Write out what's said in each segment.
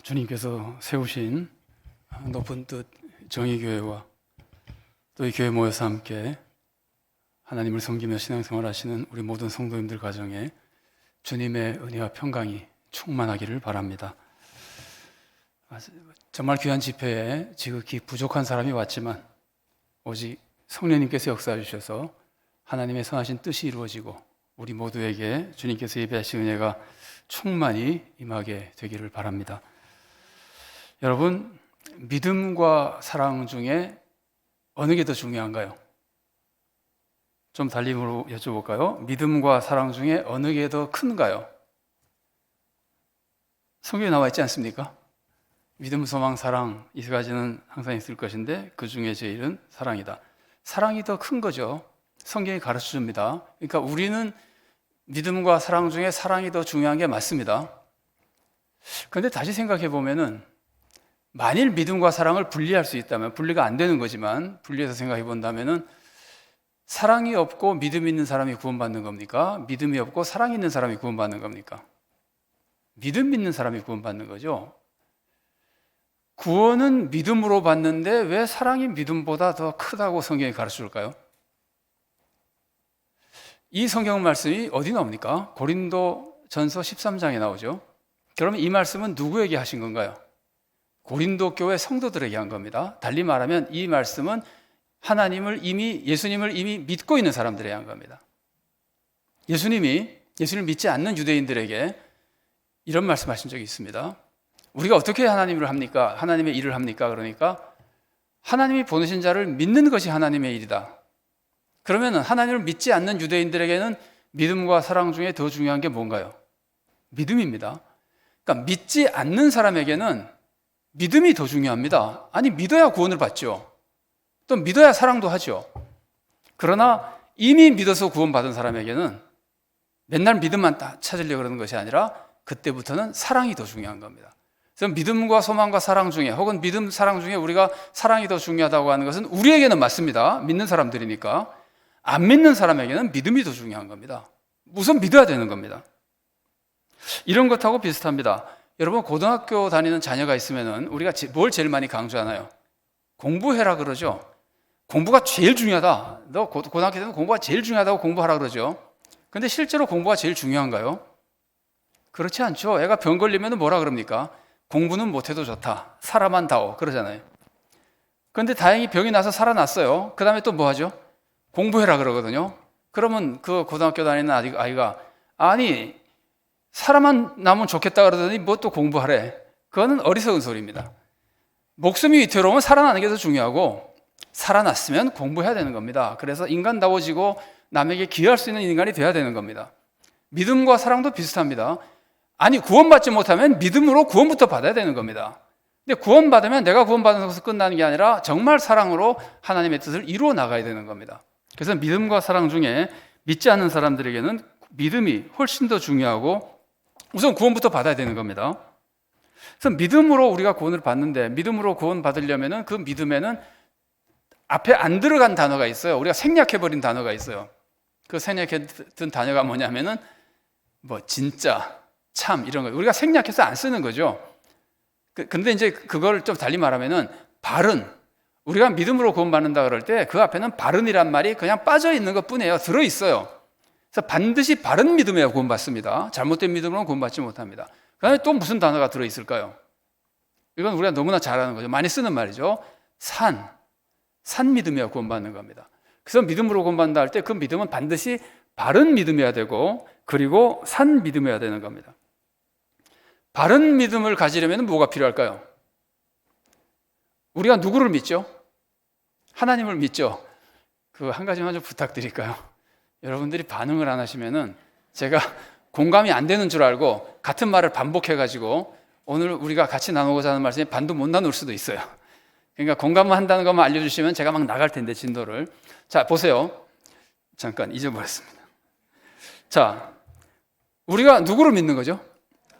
주님께서 세우신 높은 뜻 정의교회와 또 이 교회 모여서 함께 하나님을 섬기며 신앙생활 하시는 우리 모든 성도님들 가정에 주님의 은혜와 평강이 충만하기를 바랍니다. 정말 귀한 집회에 지극히 부족한 사람이 왔지만 오직 성령님께서 역사해 주셔서 하나님의 선하신 뜻이 이루어지고 우리 모두에게 주님께서 예배하신 은혜가 충만히 임하게 되기를 바랍니다. 여러분, 믿음과 사랑 중에 어느 게 더 중요한가요? 좀 달림으로 여쭤볼까요? 믿음과 사랑 중에 어느 게 더 큰가요? 성경에 나와 있지 않습니까? 믿음, 소망, 사랑 이 세 가지는 항상 있을 것인데 그 중에 제일은 사랑이다. 사랑이 더 큰 거죠. 성경이 가르쳐 줍니다. 그러니까 우리는 믿음과 사랑 중에 사랑이 더 중요한 게 맞습니다. 그런데 다시 생각해 보면은 만일 믿음과 사랑을 분리할 수 있다면, 분리가 안 되는 거지만 분리해서 생각해 본다면은 사랑이 없고 믿음 있는 사람이 구원받는 겁니까? 믿음이 없고 사랑 있는 사람이 구원받는 겁니까? 믿음 있는 사람이 구원받는 거죠. 구원은 믿음으로 받는데 왜 사랑이 믿음보다 더 크다고 성경이 가르쳐 줄까요? 이 성경 말씀이 어디 나옵니까? 고린도전서 13장에 나오죠. 그러면 이 말씀은 누구에게 하신 건가요? 고린도 교회 성도들에게 한 겁니다. 달리 말하면 이 말씀은 예수님을 이미 믿고 있는 사람들에게 한 겁니다. 예수님을 믿지 않는 유대인들에게 이런 말씀하신 적이 있습니다. 우리가 어떻게 하나님을 합니까? 하나님의 일을 합니까? 그러니까 하나님이 보내신 자를 믿는 것이 하나님의 일이다. 그러면 하나님을 믿지 않는 유대인들에게는 믿음과 사랑 중에 더 중요한 게 뭔가요? 믿음입니다. 그러니까 믿지 않는 사람에게는 믿음이 더 중요합니다. 아니, 믿어야 구원을 받죠. 또 믿어야 사랑도 하죠. 그러나 이미 믿어서 구원받은 사람에게는 맨날 믿음만 찾으려고 그러는 것이 아니라 그때부터는 사랑이 더 중요한 겁니다. 그래서 믿음과 소망과 사랑 중에, 혹은 믿음, 사랑 중에 우리가 사랑이 더 중요하다고 하는 것은 우리에게는 맞습니다. 믿는 사람들이니까. 안 믿는 사람에게는 믿음이 더 중요한 겁니다. 우선 믿어야 되는 겁니다. 이런 것하고 비슷합니다. 여러분, 고등학교 다니는 자녀가 있으면은 우리가 뭘 제일 많이 강조하나요? 공부해라 그러죠. 공부가 제일 중요하다. 너 고등학교 때는 공부가 제일 중요하다고 공부하라 그러죠. 근데 실제로 공부가 제일 중요한가요? 그렇지 않죠. 애가 병 걸리면 뭐라 그럽니까? 공부는 못해도 좋다. 살아만 다오. 그러잖아요. 그런데 다행히 병이 나서 살아났어요. 그 다음에 또 뭐 하죠? 공부해라 그러거든요. 그러면 그 고등학교 다니는 아이가 아니, 살아만 나면 좋겠다 그러더니 뭐 또 공부하래. 그거는 어리석은 소리입니다. 목숨이 위태로우면 살아나는 게 더 중요하고 살아났으면 공부해야 되는 겁니다. 그래서 인간다워지고 남에게 기여할 수 있는 인간이 돼야 되는 겁니다. 믿음과 사랑도 비슷합니다. 아니, 구원받지 못하면 믿음으로 구원부터 받아야 되는 겁니다. 근데 구원받으면 내가 구원받은 것에서 끝나는 게 아니라 정말 사랑으로 하나님의 뜻을 이루어 나가야 되는 겁니다. 그래서 믿음과 사랑 중에 믿지 않는 사람들에게는 믿음이 훨씬 더 중요하고 우선 구원부터 받아야 되는 겁니다. 그래서 믿음으로 우리가 구원을 받는데, 믿음으로 구원 받으려면 그 믿음에는 앞에 안 들어간 단어가 있어요. 우리가 생략해버린 단어가 있어요. 그 생략했던 단어가 뭐냐면은 진짜, 참 이런 거 우리가 생략해서 안 쓰는 거죠. 근데 이제 그걸 좀 달리 말하면은 바른, 우리가 믿음으로 구원받는다 그럴 때 그 앞에는 바른이란 말이 그냥 빠져 있는 것 뿐이에요. 들어 있어요. 그래서 반드시 바른 믿음이야 구원받습니다. 잘못된 믿음으로는 구원받지 못합니다. 그 다음에 또 무슨 단어가 들어 있을까요? 이건 우리가 너무나 잘 아는 거죠. 많이 쓰는 말이죠. 산 믿음이야 구원받는 겁니다. 그래서 믿음으로 구원받는다 할 때 그 믿음은 반드시 바른 믿음이어야 되고, 그리고 산 믿음이어야 되는 겁니다. 바른 믿음을 가지려면 뭐가 필요할까요? 우리가 누구를 믿죠? 하나님을 믿죠. 그 한 가지만 좀 부탁드릴까요? 여러분들이 반응을 안 하시면은 제가 공감이 안 되는 줄 알고 같은 말을 반복해가지고 오늘 우리가 같이 나누고자 하는 말씀에 반도 못 나눌 수도 있어요. 그러니까 공감을 한다는 것만 알려주시면 제가 막 나갈 텐데, 진도를. 자, 보세요. 잠깐 잊어버렸습니다. 자, 우리가 누구를 믿는 거죠?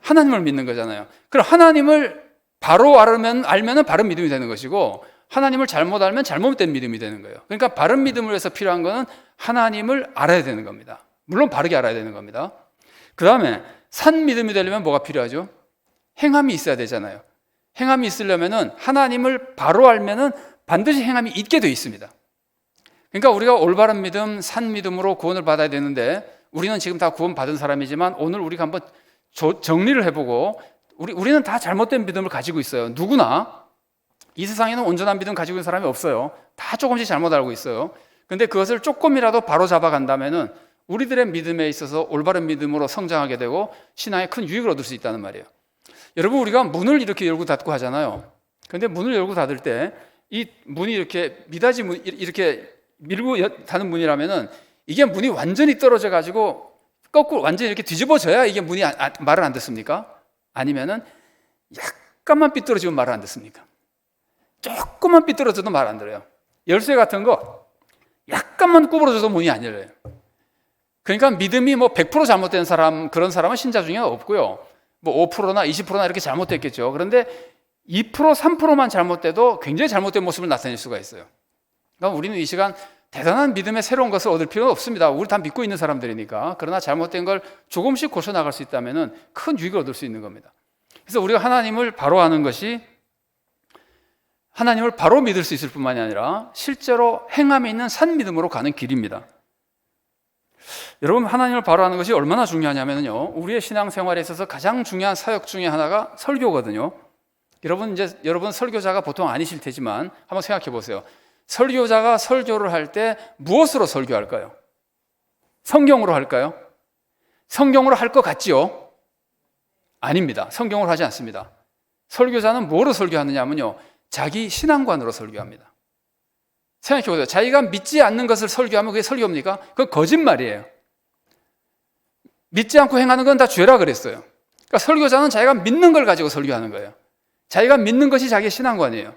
하나님을 믿는 거잖아요. 그럼 하나님을 바로 알면 바른 믿음이 되는 것이고, 하나님을 잘못 알면 잘못된 믿음이 되는 거예요. 그러니까 바른 믿음을 위해서 필요한 것은 하나님을 알아야 되는 겁니다. 물론 바르게 알아야 되는 겁니다. 그 다음에 산 믿음이 되려면 뭐가 필요하죠? 행함이 있어야 되잖아요. 행함이 있으려면은 하나님을 바로 알면은 반드시 행함이 있게 되어 있습니다. 그러니까 우리가 올바른 믿음, 산 믿음으로 구원을 받아야 되는데, 우리는 지금 다 구원 받은 사람이지만 오늘 우리가 한번 정리를 해보고, 우리는 다 잘못된 믿음을 가지고 있어요. 누구나. 이 세상에는 온전한 믿음 가지고 있는 사람이 없어요. 다 조금씩 잘못 알고 있어요. 근데 그것을 조금이라도 바로 잡아간다면은 우리들의 믿음에 있어서 올바른 믿음으로 성장하게 되고 신앙에 큰 유익을 얻을 수 있다는 말이에요. 여러분, 우리가 문을 이렇게 열고 닫고 하잖아요. 근데 문을 열고 닫을 때 이 문이 이렇게 미닫이 문, 이렇게 밀고 닫는 문이라면은 이게 문이 완전히 떨어져 가지고 거꾸로 완전히 이렇게 뒤집어져야 이게 문이 말을 안 듣습니까? 아니면은 약간만 삐뚤어지면 말을 안 듣습니까? 조금만 삐뚤어져도 말 안 들어요. 열쇠 같은 거 약간만 구부러져도 문이 안 열려요. 그러니까 믿음이 뭐 100% 잘못된 사람, 그런 사람은 신자 중에 없고요. 뭐 5%나 20%나 이렇게 잘못됐겠죠. 그런데 2%, 3%만 잘못돼도 굉장히 잘못된 모습을 나타낼 수가 있어요. 그러니까 우리는 이 시간 대단한 믿음의 새로운 것을 얻을 필요는 없습니다. 우리 다 믿고 있는 사람들이니까. 그러나 잘못된 걸 조금씩 고쳐나갈 수 있다면 큰 유익을 얻을 수 있는 겁니다. 그래서 우리가 하나님을 바로 아는 것이 하나님을 바로 믿을 수 있을 뿐만이 아니라 실제로 행함이 있는 산 믿음으로 가는 길입니다. 여러분, 하나님을 바로 아는 것이 얼마나 중요하냐면요, 우리의 신앙생활에 있어서 가장 중요한 사역 중에 하나가 설교거든요. 여러분 설교자가 보통 아니실 테지만 한번 생각해 보세요. 설교자가 설교를 할 때 무엇으로 설교할까요? 성경으로 할까요? 성경으로 할 것 같지요? 아닙니다. 성경으로 하지 않습니다. 설교자는 뭐로 설교하느냐면요, 자기 신앙관으로 설교합니다. 생각해 보세요. 자기가 믿지 않는 것을 설교하면 그게 설교입니까? 그건 거짓말이에요. 믿지 않고 행하는 건 다 죄라 그랬어요. 그러니까 설교자는 자기가 믿는 걸 가지고 설교하는 거예요. 자기가 믿는 것이 자기의 신앙관이에요.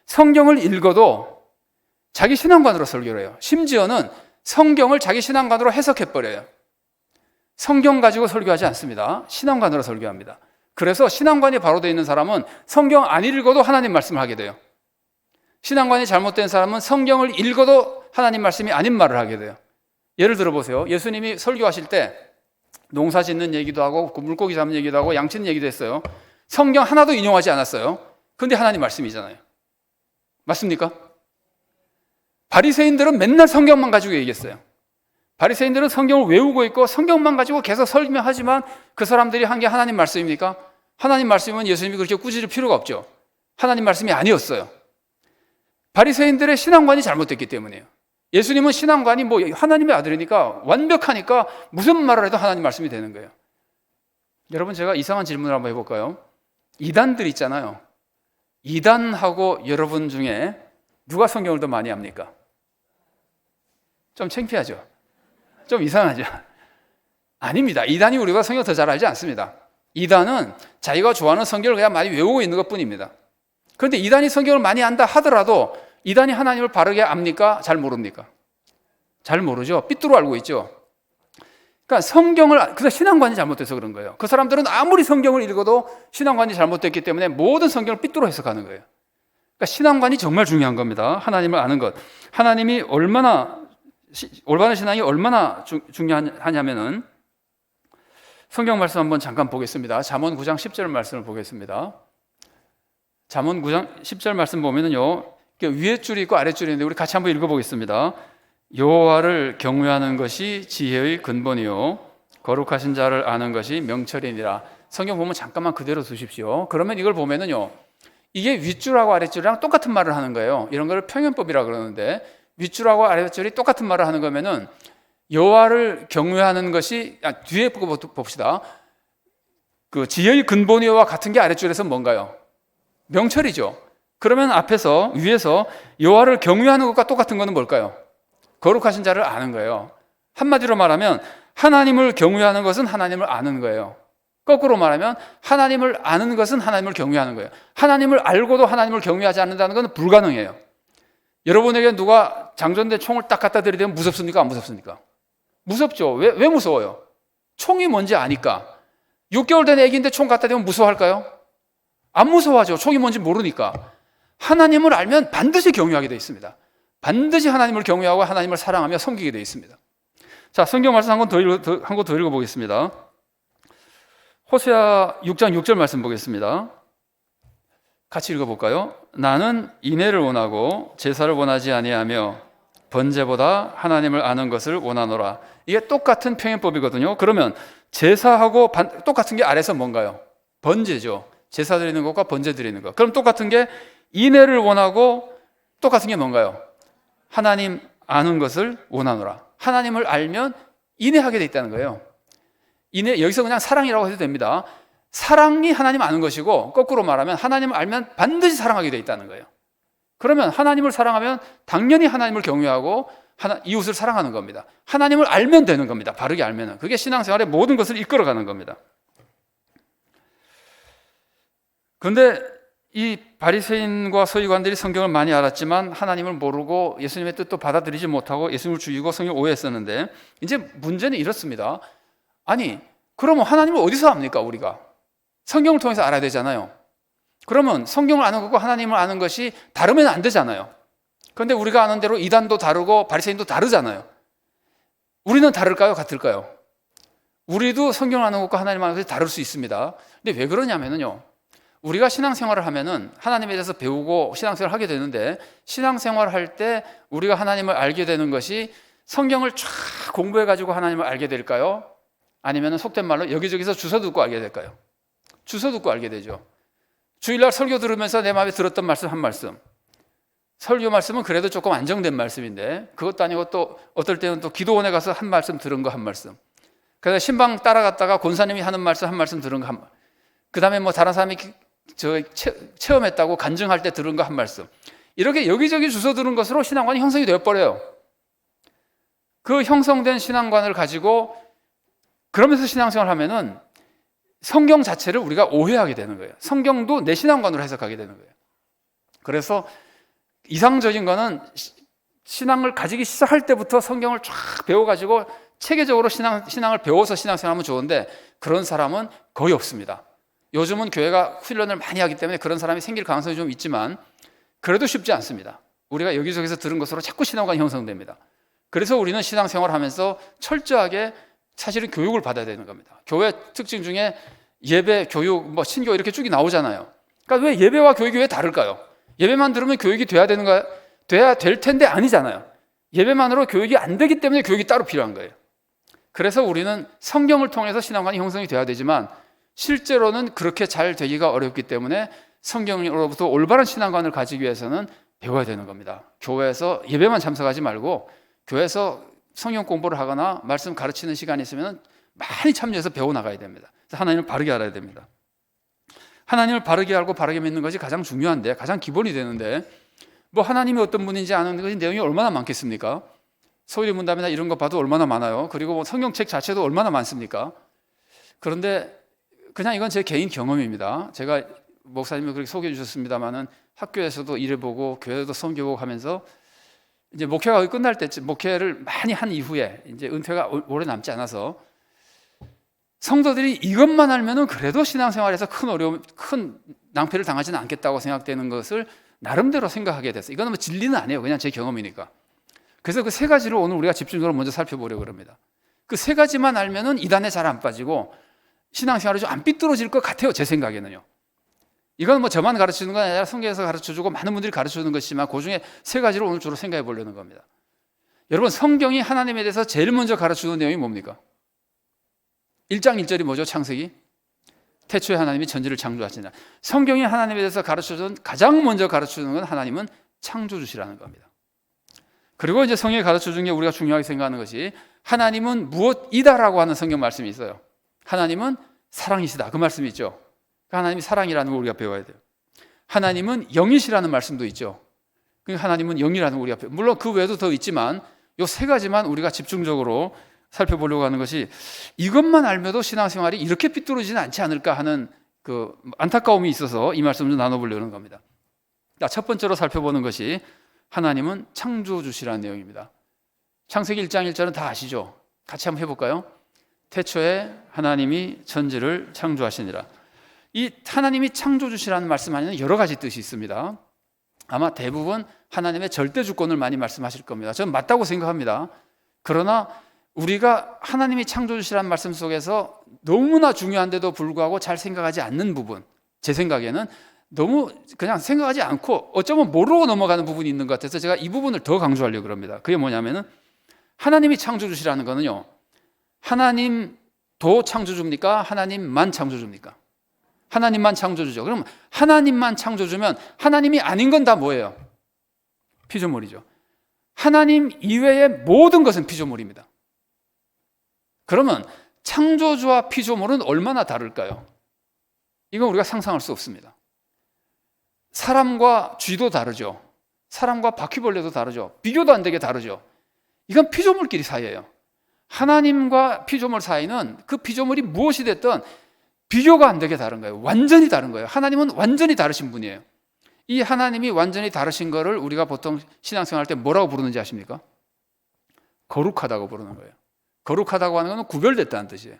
성경을 읽어도 자기 신앙관으로 설교를 해요. 심지어는 성경을 자기 신앙관으로 해석해버려요. 성경 가지고 설교하지 않습니다. 신앙관으로 설교합니다. 그래서 신앙관이 바로 되어 있는 사람은 성경 안 읽어도 하나님 말씀을 하게 돼요. 신앙관이 잘못된 사람은 성경을 읽어도 하나님 말씀이 아닌 말을 하게 돼요. 예를 들어 보세요. 예수님이 설교하실 때 농사 짓는 얘기도 하고 물고기 잡는 얘기도 하고 양 치는 얘기도 했어요. 성경 하나도 인용하지 않았어요. 그런데 하나님 말씀이잖아요. 맞습니까? 바리새인들은 맨날 성경만 가지고 얘기했어요. 바리새인들은 성경을 외우고 있고 성경만 가지고 계속 설명하지만 그 사람들이 한 게 하나님 말씀입니까? 하나님 말씀은 예수님이 그렇게 꾸짖을 필요가 없죠. 하나님 말씀이 아니었어요. 바리새인들의 신앙관이 잘못됐기 때문이에요. 예수님은 신앙관이 뭐 하나님의 아들이니까 완벽하니까 무슨 말을 해도 하나님 말씀이 되는 거예요. 여러분, 제가 이상한 질문을 한번 해볼까요? 이단들 있잖아요. 이단하고 여러분 중에 누가 성경을 더 많이 합니까? 좀 창피하죠? 좀 이상하죠? 아닙니다. 이단이 우리가 성경 더 잘 알지 않습니다. 이단은 자기가 좋아하는 성경을 그냥 많이 외우고 있는 것뿐입니다. 그런데 이단이 성경을 많이 안다 하더라도 이단이 하나님을 바르게 압니까? 잘 모릅니까? 잘 모르죠. 삐뚤어 알고 있죠. 그러니까 성경을, 그래서 신앙관이 잘못돼서 그런 거예요. 그 사람들은 아무리 성경을 읽어도 신앙관이 잘못됐기 때문에 모든 성경을 삐뚤어 해석하는 거예요. 그러니까 신앙관이 정말 중요한 겁니다. 하나님을 아는 것. 하나님이 올바른 신앙이 얼마나 중요하냐면은 성경 말씀 한번 잠깐 보겠습니다. 잠언 9장 10절 말씀을 보겠습니다. 잠언 9장 10절 말씀 보면은요, 위에 줄이 있고 아래 줄이 있는데 우리 같이 한번 읽어보겠습니다. 여호와를 경외하는 것이 지혜의 근본이요 거룩하신 자를 아는 것이 명철이니라. 성경 보면 잠깐만 그대로 두십시오. 그러면 이걸 보면은요, 이게 윗줄하고 아랫줄이랑 똑같은 말을 하는 거예요. 이런 걸 평연법이라 그러는데, 윗줄하고 아랫줄이 똑같은 말을 하는 거면은 여호와를 경외하는 것이, 뒤에 봅시다. 그 지혜의 근본이와 같은 게 아랫줄에서 뭔가요? 명철이죠. 그러면 앞에서, 위에서 여호와를 경외하는 것과 똑같은 것은 뭘까요? 거룩하신 자를 아는 거예요. 한마디로 말하면 하나님을 경외하는 것은 하나님을 아는 거예요. 거꾸로 말하면 하나님을 아는 것은 하나님을 경외하는 거예요. 하나님을 알고도 하나님을 경외하지 않는다는 것은 불가능해요. 여러분에게 누가 장전대 총을 딱 갖다 들이대면 무섭습니까? 안 무섭습니까? 무섭죠. 왜 무서워요? 총이 뭔지 아니까. 6개월 된 애기인데 총 갖다 대면 무서워할까요? 안 무서워하죠. 총이 뭔지 모르니까. 하나님을 알면 반드시 경외하게 되어 있습니다. 반드시 하나님을 경외하고 하나님을 사랑하며 섬기게 되어 있습니다. 자, 성경 말씀 한 권 더 읽어보겠습니다. 호세아 6장 6절 말씀 보겠습니다. 같이 읽어볼까요? 나는 인애를 원하고 제사를 원하지 아니하며 번제보다 하나님을 아는 것을 원하노라. 이게 똑같은 표현법이거든요. 그러면 제사하고 똑같은 게 아래서 뭔가요? 번제죠. 제사 드리는 것과 번제 드리는 것. 그럼 똑같은 게 인애를 원하고 똑같은 게 뭔가요? 하나님 아는 것을 원하노라. 하나님을 알면 인애하게 돼 있다는 거예요. 인애, 여기서 그냥 사랑이라고 해도 됩니다. 사랑이 하나님 아는 것이고, 거꾸로 말하면 하나님을 알면 반드시 사랑하게 돼 있다는 거예요. 그러면 하나님을 사랑하면 당연히 하나님을 경외하고 이웃을 사랑하는 겁니다. 하나님을 알면 되는 겁니다. 바르게 알면은. 그게 신앙생활의 모든 것을 이끌어가는 겁니다. 그런데 이 바리새인과 서기관들이 성경을 많이 알았지만 하나님을 모르고 예수님의 뜻도 받아들이지 못하고 예수님을 죽이고 성경을 오해했었는데, 이제 문제는 이렇습니다. 아니, 그러면 하나님을 어디서 압니까, 우리가? 성경을 통해서 알아야 되잖아요. 그러면 성경을 아는 것과 하나님을 아는 것이 다르면 안 되잖아요. 그런데 우리가 아는 대로 이단도 다르고 바리새인도 다르잖아요. 우리는 다를까요? 같을까요? 우리도 성경을 아는 것과 하나님을 아는 것이 다를 수 있습니다. 근데 왜 그러냐면요, 우리가 신앙생활을 하면은 하나님에 대해서 배우고 신앙생활을 하게 되는데, 신앙생활을 할 때 우리가 하나님을 알게 되는 것이 성경을 쫙 공부해가지고 하나님을 알게 될까요? 아니면 속된 말로 여기저기서 주워 듣고 알게 될까요? 주워 듣고 알게 되죠. 주일날 설교 들으면서 내 마음에 들었던 말씀 한 말씀, 설교 말씀은 그래도 조금 안정된 말씀인데 그것도 아니고 또 어떨 때는 또 기도원에 가서 한 말씀 들은 거 한 말씀, 그래서 신방 따라갔다가 권사님이 하는 말씀 한 말씀 들은 거 한 말씀, 그 다음에 뭐 다른 사람이 체험했다고 간증할 때 들은 거 한 말씀, 이렇게 여기저기 주워 들은 것으로 신앙관이 형성이 되어버려요. 그 형성된 신앙관을 가지고 그러면서 신앙생활을 하면은 성경 자체를 우리가 오해하게 되는 거예요. 성경도 내 신앙관으로 해석하게 되는 거예요. 그래서 이상적인 거는 신앙을 가지기 시작할 때부터 성경을 쫙 배워가지고 체계적으로 신앙을 배워서 신앙생활하면 좋은데, 그런 사람은 거의 없습니다. 요즘은 교회가 훈련을 많이 하기 때문에 그런 사람이 생길 가능성이 좀 있지만 그래도 쉽지 않습니다. 우리가 여기저기서 들은 것으로 자꾸 신앙관이 형성됩니다. 그래서 우리는 신앙생활을 하면서 철저하게 사실은 교육을 받아야 되는 겁니다. 교회 특징 중에 예배, 교육, 뭐 신교 이렇게 쭉 나오잖아요. 그러니까 왜 예배와 교육이 왜 다를까요? 예배만 들으면 교육이 돼야 되는가? 돼야 될 텐데 아니잖아요. 예배만으로 교육이 안 되기 때문에 교육이 따로 필요한 거예요. 그래서 우리는 성경을 통해서 신앙관이 형성이 돼야 되지만 실제로는 그렇게 잘 되기가 어렵기 때문에 성경으로부터 올바른 신앙관을 가지기 위해서는 배워야 되는 겁니다. 교회에서 예배만 참석하지 말고 교회에서 성경 공부를 하거나 말씀 가르치는 시간이 있으면 많이 참여해서 배워나가야 됩니다. 하나님을 바르게 알아야 됩니다. 하나님을 바르게 알고 바르게 믿는 것이 가장 중요한데, 가장 기본이 되는데, 뭐 하나님이 어떤 분인지 아는 것이 내용이 얼마나 많겠습니까? 소위 문답이나 이런 거 봐도 얼마나 많아요. 그리고 뭐 성경책 자체도 얼마나 많습니까? 그런데 그냥 이건 제 개인 경험입니다. 제가 목사님이 그렇게 소개해 주셨습니다만은 학교에서도 일해보고 교회도 섬겨보고 하면서 이제 목회가 거의 끝날 때쯤, 목회를 많이 한 이후에 이제 은퇴가 오래 남지 않아서 성도들이 이것만 알면은 그래도 신앙생활에서 큰 어려움, 큰 낭패를 당하지는 않겠다고 생각되는 것을 나름대로 생각하게 됐어요. 이거는 뭐 진리는 아니에요. 그냥 제 경험이니까. 그래서 그 세 가지를 오늘 우리가 집중적으로 먼저 살펴보려고 합니다. 그 세 가지만 알면은 이단에 잘 안 빠지고 신앙생활이 좀 안 삐뚤어질 것 같아요. 제 생각에는요. 이건 뭐 저만 가르치는 건 아니라 성경에서 가르쳐주고 많은 분들이 가르쳐주는 것이지만 그 중에 세 가지를 오늘 주로 생각해 보려는 겁니다. 여러분, 성경이 하나님에 대해서 제일 먼저 가르쳐주는 내용이 뭡니까? 1장 1절이 뭐죠? 창세기? 태초에 하나님이 천지를 창조하시니라. 성경이 하나님에 대해서 가르쳐주는, 가장 먼저 가르쳐주는 건 하나님은 창조주시라는 겁니다. 그리고 이제 성경이 가르쳐주는 게 우리가 중요하게 생각하는 것이 하나님은 무엇이다라고 하는 성경 말씀이 있어요. 하나님은 사랑이시다, 그 말씀이 있죠. 하나님이 사랑이라는 걸 우리가 배워야 돼요. 하나님은 영이시라는 말씀도 있죠. 하나님은 영이라는 걸 우리가 배워요. 물론 그 외에도 더 있지만 이 세 가지만 우리가 집중적으로 살펴보려고 하는 것이, 이것만 알면도 신앙생활이 이렇게 삐뚤어지지는 않지 않을까 하는 그 안타까움이 있어서 이 말씀을 좀 나눠보려는 겁니다. 첫 번째로 살펴보는 것이 하나님은 창조주시라는 내용입니다. 창세기 1장 1절은 다 아시죠? 같이 한번 해볼까요? 태초에 하나님이 천지를 창조하시니라. 이 하나님이 창조주시라는 말씀 안에는 여러 가지 뜻이 있습니다. 아마 대부분 하나님의 절대 주권을 많이 말씀하실 겁니다. 저는 맞다고 생각합니다. 그러나 우리가 하나님이 창조주시라는 말씀 속에서 너무나 중요한데도 불구하고 잘 생각하지 않는 부분, 제 생각에는 너무 그냥 생각하지 않고 어쩌면 모르고 넘어가는 부분이 있는 것 같아서 제가 이 부분을 더 강조하려고 합니다. 그게 뭐냐면은 하나님이 창조주시라는 거는요, 하나님도 창조주입니까? 하나님만 창조주입니까? 하나님만 창조주죠. 그럼 하나님만 창조주면 하나님이 아닌 건 다 뭐예요? 피조물이죠. 하나님 이외의 모든 것은 피조물입니다. 그러면 창조주와 피조물은 얼마나 다를까요? 이건 우리가 상상할 수 없습니다. 사람과 쥐도 다르죠. 사람과 바퀴벌레도 다르죠. 비교도 안 되게 다르죠. 이건 피조물끼리 사이예요. 하나님과 피조물 사이는 그 피조물이 무엇이 됐든 비교가 안 되게 다른 거예요. 완전히 다른 거예요. 하나님은 완전히 다르신 분이에요. 이 하나님이 완전히 다르신 거를 우리가 보통 신앙생활 할 때 뭐라고 부르는지 아십니까? 거룩하다고 부르는 거예요. 거룩하다고 하는 것은 구별됐다는 뜻이에요.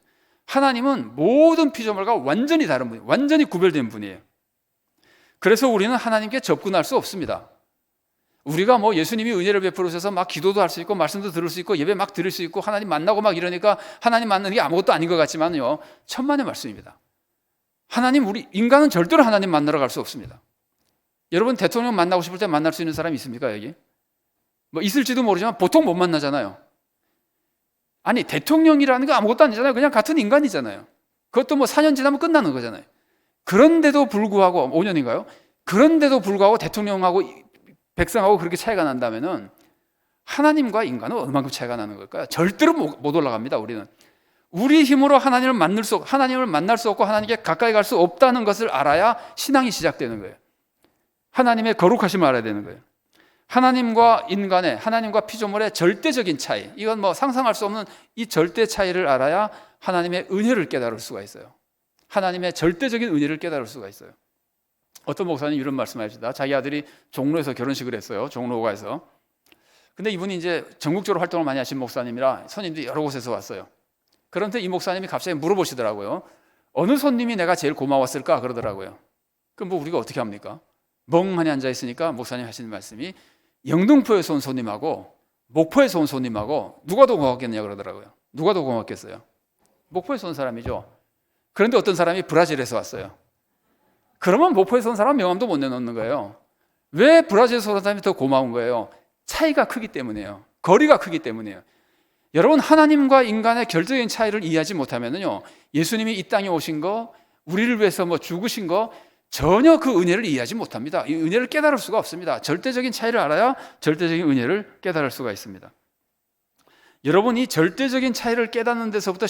하나님은 모든 피조물과 완전히 다른 분이에요. 완전히 구별된 분이에요. 그래서 우리는 하나님께 접근할 수 없습니다. 우리가 뭐 예수님이 은혜를 베풀어 주셔서 막 기도도 할 수 있고 말씀도 들을 수 있고 예배 막 드릴 수 있고 하나님 만나고 막 이러니까 하나님 만나는 게 아무것도 아닌 것 같지만요, 천만의 말씀입니다. 우리 인간은 절대로 하나님 만나러 갈 수 없습니다. 여러분 대통령 만나고 싶을 때 만날 수 있는 사람이 있습니까? 여기? 뭐 있을지도 모르지만 보통 못 만나잖아요. 아니 대통령이라는 거 아무것도 아니잖아요. 그냥 같은 인간이잖아요. 그것도 뭐 4년 지나면 끝나는 거잖아요. 그런데도 불구하고 5년인가요? 그런데도 불구하고 대통령하고 백성하고 그렇게 차이가 난다면은 하나님과 인간은 얼마큼 차이가 나는 걸까요? 절대로 못 올라갑니다. 우리 힘으로 하나님을 만날 수 없고 하나님께 가까이 갈 수 없다는 것을 알아야 신앙이 시작되는 거예요. 하나님의 거룩하심을 알아야 되는 거예요. 하나님과 인간의, 하나님과 피조물의 절대적인 차이, 이건 뭐 상상할 수 없는 이 절대 차이를 알아야 하나님의 은혜를 깨달을 수가 있어요. 하나님의 절대적인 은혜를 깨달을 수가 있어요. 어떤 목사님 이런 말씀하십니다. 자기 아들이 종로에서 결혼식을 했어요. 종로가에서. 근데 이분이 이제 전국적으로 활동을 많이 하신 목사님이라 손님들이 여러 곳에서 왔어요. 그런데 이 목사님이 갑자기 물어보시더라고요. 어느 손님이 내가 제일 고마웠을까? 그러더라고요. 그럼 뭐 우리가 어떻게 합니까? 멍하니 앉아 있으니까 목사님 하시는 말씀이 영등포에서 온 손님하고 목포에서 온 손님하고 누가 더 고맙겠냐 그러더라고요. 누가 더 고맙겠어요? 목포에서 온 사람이죠. 그런데 어떤 사람이 브라질에서 왔어요. 그러면 목포에서 온 사람은 명함도 못 내놓는 거예요. 왜 브라질에서 온 사람이 더 고마운 거예요? 차이가 크기 때문이에요. 거리가 크기 때문이에요. 여러분 하나님과 인간의 결정적인 차이를 이해하지 못하면요, 예수님이 이 땅에 오신 거, 우리를 위해서 뭐 죽으신 거 전혀 그 은혜를 이해하지 못합니다. 이 은혜를 깨달을 수가 없습니다. 절대적인 차이를 알아야 절대적인 은혜를 깨달을 수가 있습니다. 여러분 이 절대적인 차이를 깨닫는 데서부터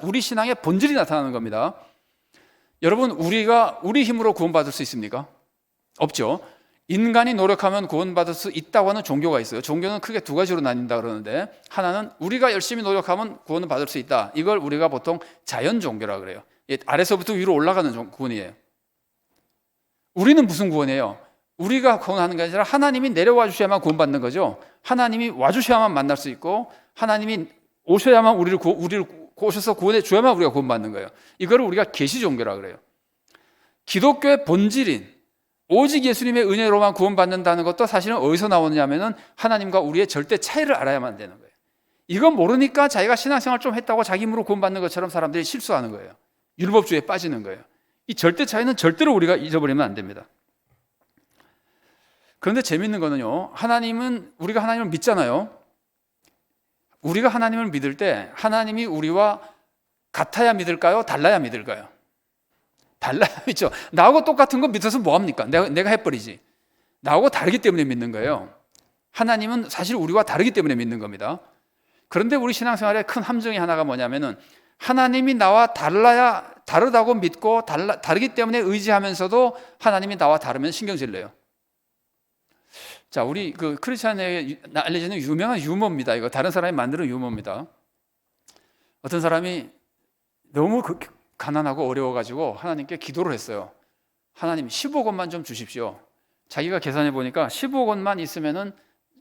우리 신앙의 본질이 나타나는 겁니다. 여러분 우리 힘으로 구원받을 수 있습니까? 없죠. 인간이 노력하면 구원받을 수 있다고 하는 종교가 있어요. 종교는 크게 두 가지로 나뉜다 그러는데, 하나는 우리가 열심히 노력하면 구원을 받을 수 있다. 이걸 우리가 보통 자연 종교라 그래요. 아래서부터 위로 올라가는 구원이에요. 우리는 무슨 구원이에요? 우리가 구원하는 게 아니라 하나님이 내려와 주셔야만 구원받는 거죠. 하나님이 와주셔야만 만날 수 있고 하나님이 오셔야만 우리를 오셔서 구원해 줘야만 우리가 구원받는 거예요. 이거를 우리가 계시 종교라 그래요. 기독교의 본질인 오직 예수님의 은혜로만 구원받는다는 것도 사실은 어디서 나오느냐면은 하나님과 우리의 절대 차이를 알아야만 되는 거예요. 이건 모르니까 자기가 신앙생활 좀 했다고 자기 힘으로 구원받는 것처럼 사람들이 실수하는 거예요. 율법주의에 빠지는 거예요. 이 절대 차이는 절대로 우리가 잊어버리면 안 됩니다. 그런데 재밌는 거는요, 우리가 하나님을 믿잖아요. 우리가 하나님을 믿을 때 하나님이 우리와 같아야 믿을까요? 달라야 믿을까요? 달라야 믿죠. 나하고 똑같은 거 믿어서 뭐합니까? 내가 해버리지. 나하고 다르기 때문에 믿는 거예요. 하나님은 사실 우리와 다르기 때문에 믿는 겁니다. 그런데 우리 신앙생활의 큰 함정이 하나가 뭐냐면은 하나님이 나와 다르다고 믿고 다르기 때문에 의지하면서도 하나님이 나와 다르면 신경질 내요. 자, 우리 그 크리스찬에게 알려지는 유명한 유머입니다. 이거 다른 사람이 만드는 유머입니다. 어떤 사람이 너무 가난하고 어려워가지고 하나님께 기도를 했어요. 하나님 15억 원만 좀 주십시오. 자기가 계산해 보니까 15억 원만 있으면은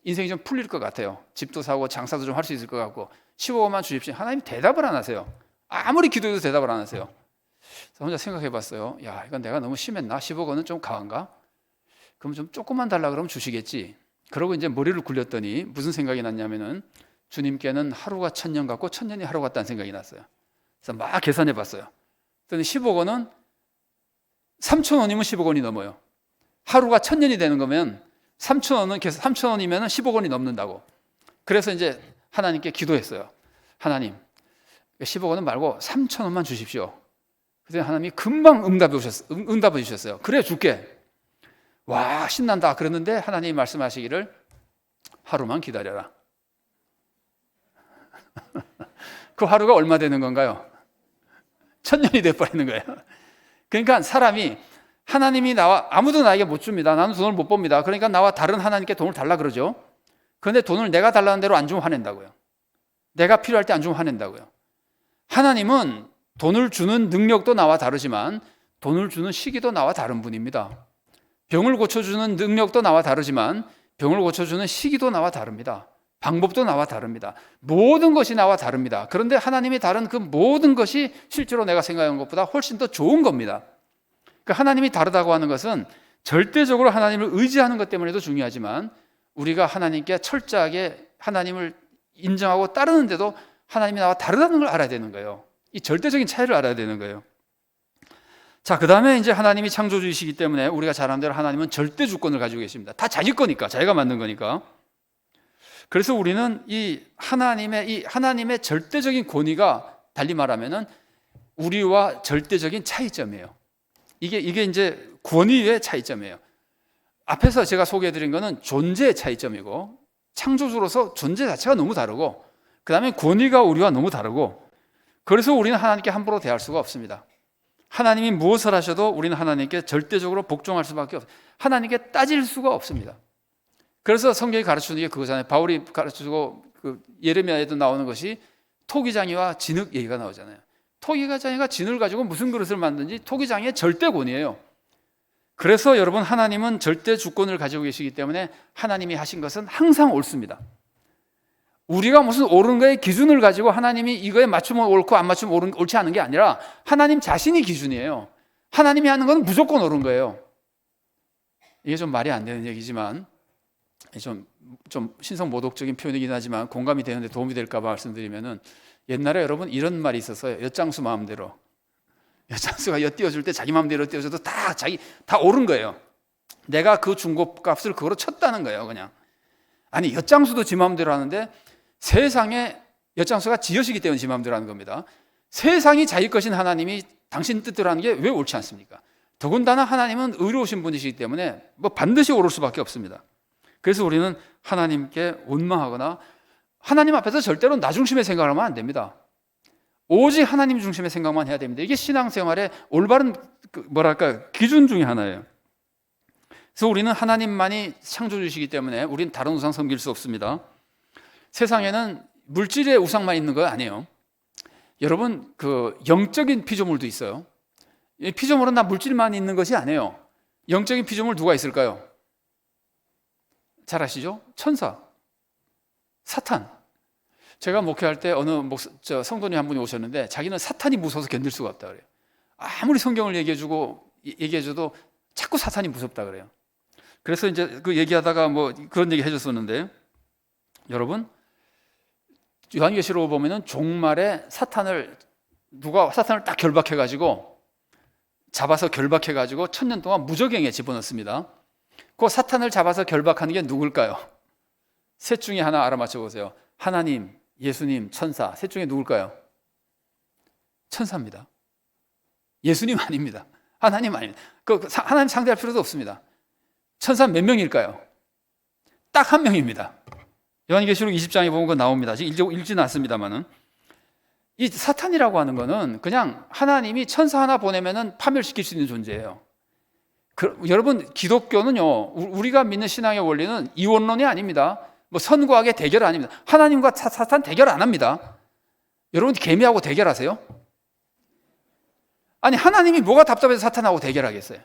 인생이 좀 풀릴 것 같아요. 집도 사고 장사도 좀 할 수 있을 것 같고 15억 원만 주십시오. 하나님 대답을 안 하세요. 아무리 기도해도 대답을 안 하세요. 그래서 혼자 생각해 봤어요. 야, 이건 내가 너무 심했나? 15억 원은 좀 과한가? 그럼 좀 조금만 달라 그러면 주시겠지. 그러고 이제 머리를 굴렸더니 무슨 생각이 났냐면은 주님께는 하루가 1000년 같고 1000년이 하루 같다는 생각이 났어요. 그래서 막 계산해 봤어요. 그랬더니 15억 원은 3,000원이면 10억 원이 넘어요. 하루가 1,000년이 되는 거면 3,000원이면 10억 원이 넘는다고. 그래서 이제 하나님께 기도했어요. 하나님, 10억 원은 말고 3,000원만 주십시오. 그래서 하나님이 금방 응답해 주셨어요. 그래 줄게. 와, 신난다. 그랬는데 하나님이 말씀하시기를 하루만 기다려라. 그 하루가 얼마 되는 건가요? 1,000년이 돼버리는 거예요. 그러니까 사람이 하나님이 아무도 나에게 못 줍니다. 나는 돈을 못 법니다. 그러니까 나와 다른 하나님께 돈을 달라 그러죠. 그런데 돈을 내가 달라는 대로 안 주면 화낸다고요. 내가 필요할 때 안 주면 화낸다고요. 하나님은 돈을 주는 능력도 나와 다르지만 돈을 주는 시기도 나와 다른 분입니다. 병을 고쳐주는 능력도 나와 다르지만 병을 고쳐주는 시기도 나와 다릅니다. 방법도 나와 다릅니다. 모든 것이 나와 다릅니다. 그런데 하나님이 다른 그 모든 것이 실제로 내가 생각한 것보다 훨씬 더 좋은 겁니다. 그러니까 하나님이 다르다고 하는 것은 절대적으로 하나님을 의지하는 것 때문에도 중요하지만 우리가 하나님께 철저하게 하나님을 인정하고 따르는데도 하나님이 나와 다르다는 걸 알아야 되는 거예요. 이 절대적인 차이를 알아야 되는 거예요. 자, 그 다음에 이제 하나님이 창조주이시기 때문에 우리가 잘 아는 대로 하나님은 절대 주권을 가지고 계십니다. 다 자기 거니까, 자기가 만든 거니까. 그래서 우리는 이 하나님의 절대적인 권위가 달리 말하면은 우리와 절대적인 차이점이에요. 이게 이제 권위의 차이점이에요. 앞에서 제가 소개해드린 거는 존재의 차이점이고 창조주로서 존재 자체가 너무 다르고 그 다음에 권위가 우리와 너무 다르고 그래서 우리는 하나님께 함부로 대할 수가 없습니다. 하나님이 무엇을 하셔도 우리는 하나님께 절대적으로 복종할 수밖에 없어요. 하나님께 따질 수가 없습니다. 그래서 성경이 가르치는 게 그거잖아요. 바울이 가르치고 그 예레미야에도 나오는 것이 토기장이와 진흙 얘기가 나오잖아요. 토기장이가 진을 가지고 무슨 그릇을 만든지 토기장의 절대 권위예요. 그래서 여러분 하나님은 절대 주권을 가지고 계시기 때문에 하나님이 하신 것은 항상 옳습니다. 우리가 무슨 옳은 거의 기준을 가지고 하나님이 이거에 맞추면 옳고 안 맞추면 옳지 않은 게 아니라 하나님 자신이 기준이에요. 하나님이 하는 건 무조건 옳은 거예요. 이게 좀 말이 안 되는 얘기지만 좀 신성모독적인 표현이긴 하지만 공감이 되는데 도움이 될까 봐 말씀드리면은 옛날에 여러분 이런 말이 있었어요. 엿장수 마음대로. 엿장수가 엿 띄워줄 때 자기 마음대로 띄워줘도 다 옳은 거예요. 내가 그 중고값을 그거로 쳤다는 거예요. 그냥. 아니 엿장수도 지 마음대로 하는데 세상에 엿장수가 지 엿이기 때문에 지 마음대로 하는 겁니다. 세상이 자기 것인 하나님이 당신 뜻대로 하는 게 왜 옳지 않습니까? 더군다나 하나님은 의로우신 분이시기 때문에 뭐 반드시 옳을 수밖에 없습니다. 그래서 우리는 하나님께 원망하거나 하나님 앞에서 절대로 나 중심의 생각을 하면 안 됩니다. 오직 하나님 중심의 생각만 해야 됩니다. 이게 신앙생활의 올바른 기준 중에 하나예요. 그래서 우리는 하나님만이 창조주시기 때문에 우리는 다른 우상 섬길 수 없습니다. 세상에는 물질의 우상만 있는 거 아니에요. 여러분 그 영적인 피조물도 있어요. 이 피조물은 다 물질만 있는 것이 아니에요. 영적인 피조물 누가 있을까요? 잘 아시죠? 천사, 사탄. 제가 목회할 때 어느 성도님 한 분이 오셨는데 자기는 사탄이 무서워서 견딜 수가 없다 그래요. 아무리 성경을 얘기해줘도 자꾸 사탄이 무섭다 그래요. 그래서 이제 그 얘기하다가 뭐 그런 얘기 해줬었는데 여러분 요한계시록 보면은 종말에 사탄을 딱 결박해가지고 잡아서 결박해가지고 1000년 동안 무저갱에 집어넣습니다. 그 사탄을 잡아서 결박하는 게 누굴까요? 셋 중에 하나 알아맞혀 보세요. 하나님, 예수님, 천사. 셋 중에 누굴까요? 천사입니다. 예수님 아닙니다. 하나님 아닙니다. 하나님 상대할 필요도 없습니다. 천사 몇 명일까요? 딱 한 명입니다. 요한계시록 20장에 보면 그거 나옵니다. 지금 읽지는 않습니다만은 이 사탄이라고 하는 거는 그냥 하나님이 천사 하나 보내면은 파멸시킬 수 있는 존재예요. 여러분 기독교는요 우리가 믿는 신앙의 원리는 이원론이 아닙니다. 뭐 선과 악의 대결 아닙니다. 하나님과 사탄 대결 안 합니다. 여러분 개미하고 대결하세요? 아니 하나님이 뭐가 답답해서 사탄하고 대결하겠어요?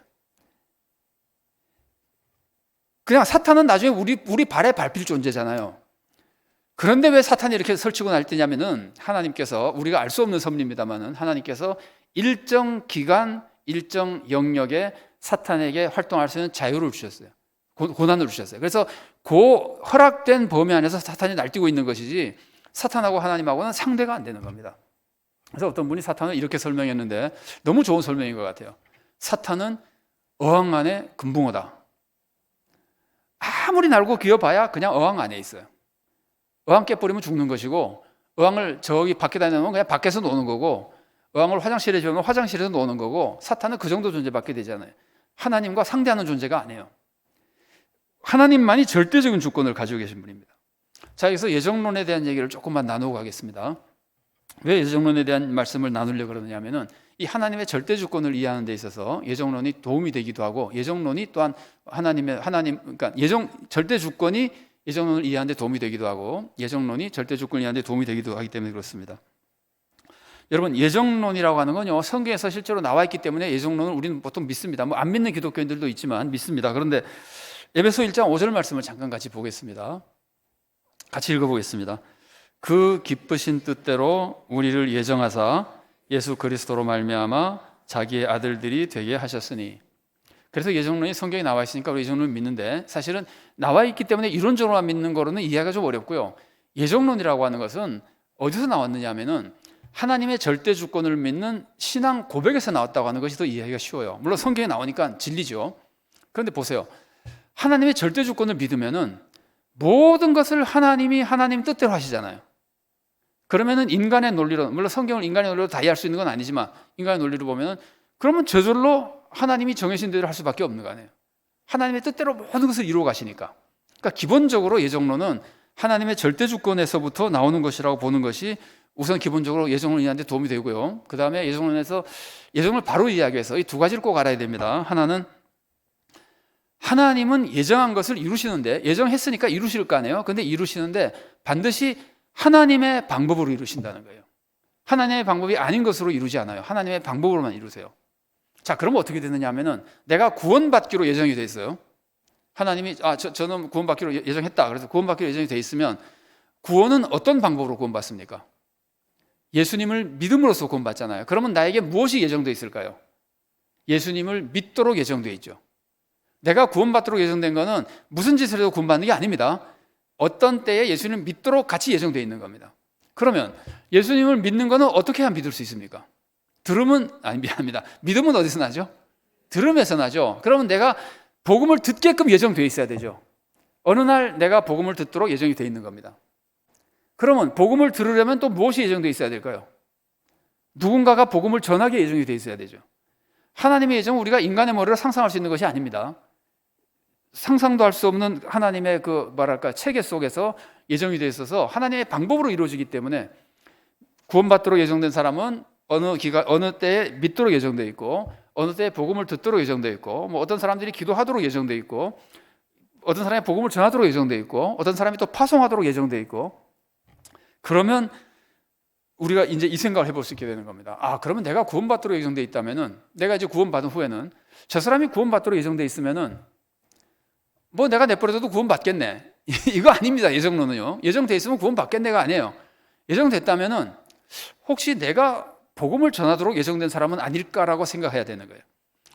그냥 사탄은 나중에 우리 발에 밟힐 존재잖아요. 그런데 왜 사탄이 이렇게 설치고 날뛰냐면은 하나님께서 우리가 알 수 없는 섭리입니다만은 하나님께서 일정 기간 일정 영역에 사탄에게 활동할 수 있는 자유를 주셨어요. 고난을 주셨어요. 그래서 그 허락된 범위 안에서 사탄이 날뛰고 있는 것이지 사탄하고 하나님하고는 상대가 안 되는 겁니다. 그래서 어떤 분이 사탄을 이렇게 설명했는데 너무 좋은 설명인 것 같아요. 사탄은 어항 안에 금붕어다. 아무리 날고 기어봐야 그냥 어항 안에 있어요. 어항 깨버리면 죽는 것이고, 어항을 저기 밖에다 놓으면 그냥 밖에서 노는 거고, 어항을 화장실에 지으면 화장실에서 노는 거고, 사탄은 그 정도 존재밖에 되잖아요. 하나님과 상대하는 존재가 아니에요. 하나님만이 절대적인 주권을 가지고 계신 분입니다. 자, 여기서 예정론에 대한 얘기를 조금만 나누고 가겠습니다. 왜 예정론에 대한 말씀을 나누려고 그러느냐 하면은 이 하나님의 절대 주권을 이해하는 데 있어서 예정론이 도움이 되기도 하고, 예정론이 또한 그러니까 절대 주권이 예정론을 이해하는 데 도움이 되기도 하고, 예정론이 절대 주권을 이해하는 데 도움이 되기도 하기 때문에 그렇습니다. 여러분, 예정론이라고 하는 건요, 성경에서 실제로 나와 있기 때문에 예정론을 우리는 보통 믿습니다. 뭐 안 믿는 기독교인들도 있지만 믿습니다. 그런데 에베소 1장 5절 말씀을 잠깐 같이 보겠습니다. 같이 읽어보겠습니다. 그 기쁘신 뜻대로 우리를 예정하사 예수 그리스도로 말미암아 자기의 아들들이 되게 하셨으니. 그래서 예정론이 성경에 나와 있으니까 우리 예정론을 믿는데, 사실은 나와 있기 때문에 이론적으로만 믿는 거로는 이해가 좀 어렵고요. 예정론이라고 하는 것은 어디서 나왔느냐 하면은 하나님의 절대 주권을 믿는 신앙 고백에서 나왔다고 하는 것이 더 이해하기가 쉬워요. 물론 성경에 나오니까 진리죠. 그런데 보세요. 하나님의 절대 주권을 믿으면은 모든 것을 하나님이 하나님 뜻대로 하시잖아요. 그러면은 인간의 논리로, 물론 성경을 인간의 논리로 다 이해할 수 있는 건 아니지만 인간의 논리로 보면은, 그러면 저절로 하나님이 정해진 대로 할 수밖에 없는 거 아니에요. 하나님의 뜻대로 모든 것을 이루어 가시니까. 그러니까 기본적으로 예정론은 하나님의 절대 주권에서부터 나오는 것이라고 보는 것이 우선 기본적으로 예정론을 이해하는 데 도움이 되고요. 그 다음에 예정론에서 예정을 바로 이해하기 위해서 이 두 가지를 꼭 알아야 됩니다. 하나는 하나님은 예정한 것을 이루시는데, 예정했으니까 이루실 거 아니에요. 근데 이루시는데 반드시 하나님의 방법으로 이루신다는 거예요. 하나님의 방법이 아닌 것으로 이루지 않아요. 하나님의 방법으로만 이루세요. 자, 그러면 어떻게 되느냐 하면은 내가 구원받기로 예정이 돼 있어요. 하나님이 저는 구원받기로 예정했다. 그래서 구원받기로 예정이 돼 있으면 구원은 어떤 방법으로 구원받습니까? 예수님을 믿음으로써 구원받잖아요. 그러면 나에게 무엇이 예정돼 있을까요? 예수님을 믿도록 예정돼 있죠. 내가 구원받도록 예정된 거는 무슨 짓을 해도 구원받는 게 아닙니다. 어떤 때에 예수님을 믿도록 같이 예정되어 있는 겁니다. 그러면 예수님을 믿는 거는 어떻게 하면 믿을 수 있습니까? 미안합니다. 믿음은 어디서 나죠? 들음에서 나죠. 그러면 내가 복음을 듣게끔 예정되어 있어야 되죠. 어느 날 내가 복음을 듣도록 예정이 되어 있는 겁니다. 그러면 복음을 들으려면 또 무엇이 예정되어 있어야 될까요? 누군가가 복음을 전하게 예정이 되어 있어야 되죠. 하나님의 예정은 우리가 인간의 머리로 상상할 수 있는 것이 아닙니다. 상상도 할 수 없는 하나님의 체계 속에서 예정이 되어 있어서 하나님의 방법으로 이루어지기 때문에 구원받도록 예정된 사람은 어느 때에 믿도록 예정되어 있고, 어느 때에 복음을 듣도록 예정되어 있고, 어떤 사람들이 기도하도록 예정되어 있고, 어떤 사람이 복음을 전하도록 예정되어 있고, 어떤 사람이 또 파송하도록 예정되어 있고. 그러면 우리가 이제 이 생각을 해볼 수 있게 되는 겁니다. 그러면 내가 구원받도록 예정되어 있다면은, 내가 이제 구원받은 후에는 저 사람이 구원받도록 예정되어 있으면은 내가 내버려둬도 구원받겠네. 이거 아닙니다. 예정론은요. 예정되어 있으면 구원받겠네가 아니에요. 예정됐다면은 혹시 내가 복음을 전하도록 예정된 사람은 아닐까라고 생각해야 되는 거예요.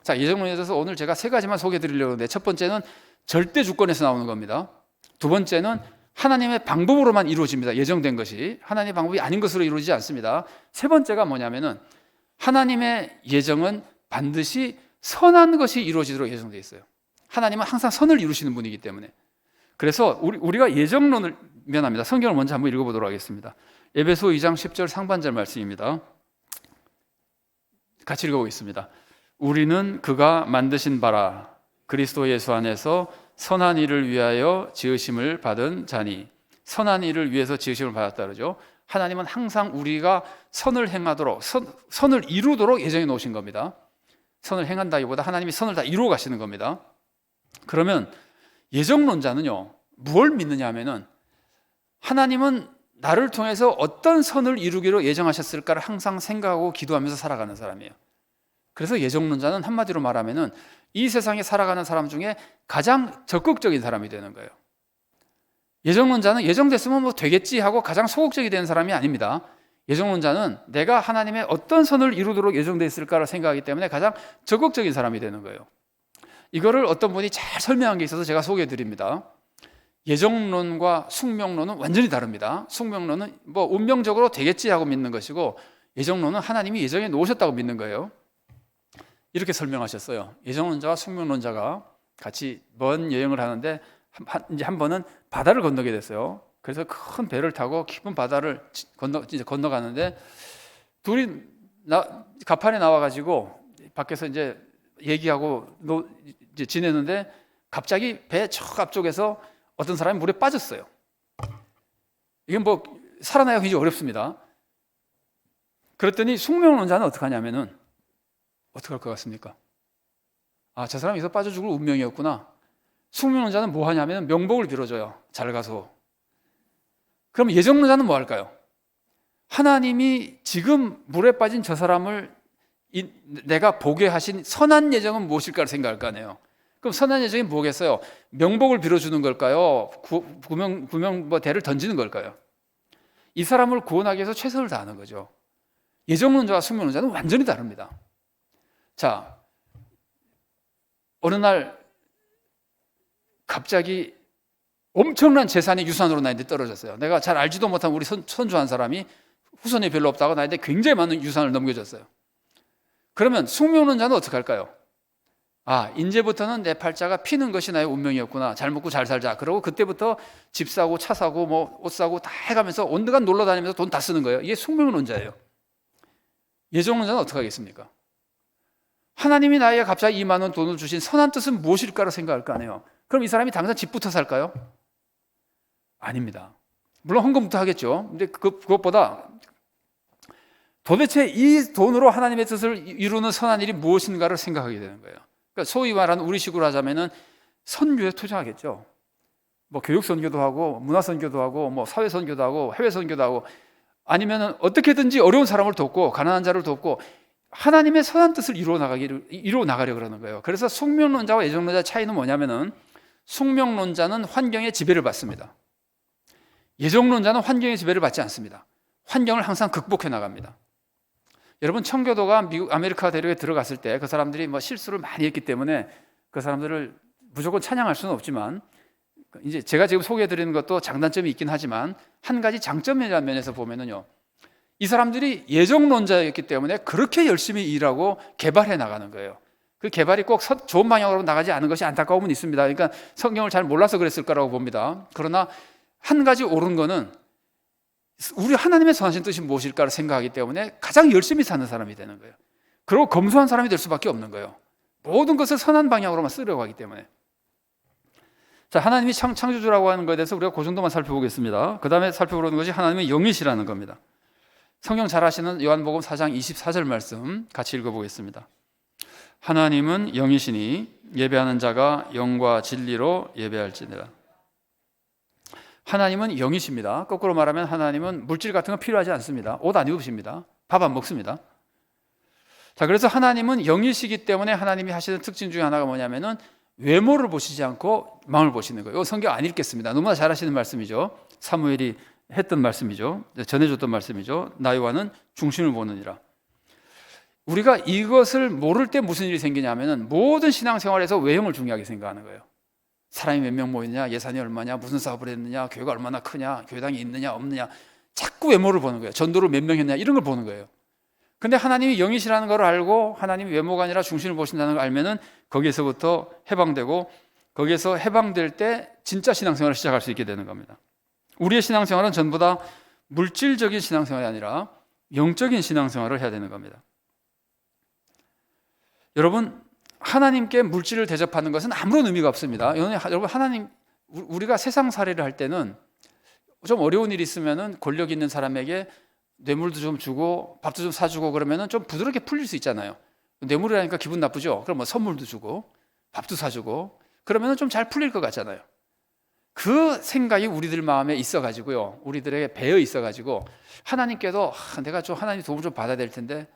자, 예정론에 대해서 오늘 제가 세 가지만 소개해 드리려고 하는데, 첫 번째는 절대 주권에서 나오는 겁니다. 두 번째는 하나님의 방법으로만 이루어집니다. 예정된 것이 하나님의 방법이 아닌 것으로 이루어지지 않습니다. 세 번째가 뭐냐면은 하나님의 예정은 반드시 선한 것이 이루어지도록 예정되어 있어요. 하나님은 항상 선을 이루시는 분이기 때문에. 그래서 우리가 예정론을 면합니다. 성경을 먼저 한번 읽어보도록 하겠습니다. 에베소 2장 10절 상반절 말씀입니다. 같이 읽어보겠습니다. 우리는 그가 만드신 바라 그리스도 예수 안에서 선한 일을 위하여 지으심을 받은 자니. 선한 일을 위해서 지으심을 받았다 그러죠. 하나님은 항상 우리가 선을 행하도록, 선을 이루도록 예정해 놓으신 겁니다. 선을 행한다기보다 하나님이 선을 다 이루어 가시는 겁니다. 그러면 예정론자는요, 무엇을 믿느냐 하면은 하나님은 나를 통해서 어떤 선을 이루기로 예정하셨을까를 항상 생각하고 기도하면서 살아가는 사람이에요. 그래서 예정론자는 한마디로 말하면은 이 세상에 살아가는 사람 중에 가장 적극적인 사람이 되는 거예요. 예정론자는 예정됐으면 되겠지 하고 가장 소극적이 되는 사람이 아닙니다. 예정론자는 내가 하나님의 어떤 선을 이루도록 예정되어 있을까를 생각하기 때문에 가장 적극적인 사람이 되는 거예요. 이거를 어떤 분이 잘 설명한 게 있어서 제가 소개해 드립니다. 예정론과 숙명론은 완전히 다릅니다. 숙명론은 운명적으로 되겠지 하고 믿는 것이고, 예정론은 하나님이 예정해 놓으셨다고 믿는 거예요. 이렇게 설명하셨어요. 예정론자와 숙명론자가 같이 먼 여행을 하는데 이제 한 번은 바다를 건너게 됐어요. 그래서 큰 배를 타고 깊은 바다를 건너가는데 둘이 갑판에 나와가지고 밖에서 이제 얘기하고 이제 지내는데 갑자기 배 저 앞쪽에서 어떤 사람이 물에 빠졌어요. 이게 뭐 살아나기가 굉장히 어렵습니다. 그랬더니 숙명론자는 어떻게 하냐면은 어떻게 할 것 같습니까? 아, 저 사람이 여기서 빠져 죽을 운명이었구나. 숙명론자는 뭐 하냐면 명복을 빌어줘요. 잘 가서. 그럼 예정론자는 뭐 할까요? 하나님이 지금 물에 빠진 저 사람을 내가 보게 하신 선한 예정은 무엇일까를 생각할 거 아니에요. 그럼 선한 예정이 뭐겠어요? 명복을 빌어주는 걸까요? 구명 대를 던지는 걸까요? 이 사람을 구원하기 위해서 최선을 다하는 거죠. 예정론자와 숙명론자는 완전히 다릅니다. 자, 어느 날 갑자기 엄청난 재산이 유산으로 나한테 떨어졌어요. 내가 잘 알지도 못한 우리 손주 한 사람이 후손이 별로 없다고 나한테 굉장히 많은 유산을 넘겨줬어요. 그러면 숙명론자는 어떻게 할까요? 아, 이제부터는 내 팔자가 피는 것이 나의 운명이었구나. 잘 먹고 잘 살자. 그러고 그때부터 집 사고 차 사고 뭐 옷 사고 다 해가면서 온데간 놀러 다니면서 돈 다 쓰는 거예요. 이게 숙명론자예요. 예정론자는 어떻게 하겠습니까? 하나님이 나에게 갑자기 2만 원 돈을 주신 선한 뜻은 무엇일까를 생각할 거 아니에요. 그럼 이 사람이 당장 집부터 살까요? 아닙니다. 물론 헌금부터 하겠죠. 근데 그것보다 도대체 이 돈으로 하나님의 뜻을 이루는 선한 일이 무엇인가를 생각하게 되는 거예요. 그러니까 소위 말하는 우리식으로 하자면은 선교에 투자하겠죠. 뭐 교육 선교도 하고 문화 선교도 하고 뭐 사회 선교도 하고 해외 선교도 하고 아니면은 어떻게든지 어려운 사람을 돕고 가난한 자를 돕고 하나님의 선한 뜻을 이루어 나가려 그러는 거예요. 그래서 숙명론자와 예정론자의 차이는 뭐냐면은 숙명론자는 환경의 지배를 받습니다. 예정론자는 환경의 지배를 받지 않습니다. 환경을 항상 극복해 나갑니다. 여러분, 청교도가 미국 아메리카 대륙에 들어갔을 때 그 사람들이 뭐 실수를 많이 했기 때문에 그 사람들을 무조건 찬양할 수는 없지만 이제 제가 지금 소개해 드리는 것도 장단점이 있긴 하지만 한 가지 장점이라는 면에서 보면은요, 이 사람들이 예정론자였기 때문에 그렇게 열심히 일하고 개발해 나가는 거예요. 그 개발이 꼭 좋은 방향으로 나가지 않은 것이 안타까움은 있습니다. 그러니까 성경을 잘 몰라서 그랬을 거라고 봅니다. 그러나 한 가지 옳은 거는 우리 하나님의 선하신 뜻이 무엇일까를 생각하기 때문에 가장 열심히 사는 사람이 되는 거예요. 그리고 검소한 사람이 될 수밖에 없는 거예요. 모든 것을 선한 방향으로만 쓰려고 하기 때문에. 자, 하나님이 창조주라고 하는 것에 대해서 우리가 그 정도만 살펴보겠습니다. 그 다음에 살펴보는 것이 하나님의 영이시라는 겁니다. 성경 잘 아시는 요한복음 4장 24절 말씀 같이 읽어보겠습니다. 하나님은 영이시니 예배하는 자가 영과 진리로 예배할지니라. 하나님은 영이십니다. 거꾸로 말하면 하나님은 물질 같은 건 필요하지 않습니다. 옷 안 입으십니다. 밥 안 먹습니다. 자, 그래서 하나님은 영이시기 때문에 하나님이 하시는 특징 중에 하나가 뭐냐면은 외모를 보시지 않고 마음을 보시는 거예요. 성경 안 읽겠습니다. 너무나 잘 하시는 말씀이죠. 사무엘이 했던 말씀이죠. 전해줬던 말씀이죠. 나요한은 중심을 보느니라. 우리가 이것을 모를 때 무슨 일이 생기냐면은 모든 신앙생활에서 외형을 중요하게 생각하는 거예요. 사람이 몇 명 모이느냐, 예산이 얼마냐, 무슨 사업을 했느냐, 교회가 얼마나 크냐, 교회당이 있느냐 없느냐, 자꾸 외모를 보는 거예요. 전도를 몇 명 했냐 이런 걸 보는 거예요. 근데 하나님이 영이시라는 걸 알고 하나님이 외모가 아니라 중심을 보신다는 걸 알면은 거기에서부터 해방되고 거기에서 해방될 때 진짜 신앙생활을 시작할 수 있게 되는 겁니다. 우리의 신앙생활은 전부 다 물질적인 신앙생활이 아니라 영적인 신앙생활을 해야 되는 겁니다. 여러분, 하나님께 물질을 대접하는 것은 아무런 의미가 없습니다. 여러분, 하나님, 우리가 세상 살이를 할 때는 좀 어려운 일이 있으면은 권력 있는 사람에게 뇌물도 좀 주고 밥도 좀 사주고 그러면은 좀 부드럽게 풀릴 수 있잖아요. 뇌물이라니까 기분 나쁘죠. 그럼 뭐 선물도 주고 밥도 사주고 그러면은 좀 잘 풀릴 것 같잖아요. 그 생각이 우리들 마음에 있어가지고요, 우리들에게 배어 있어가지고 하나님께도 내가 좀 하나님 도움 좀 받아야 될 텐데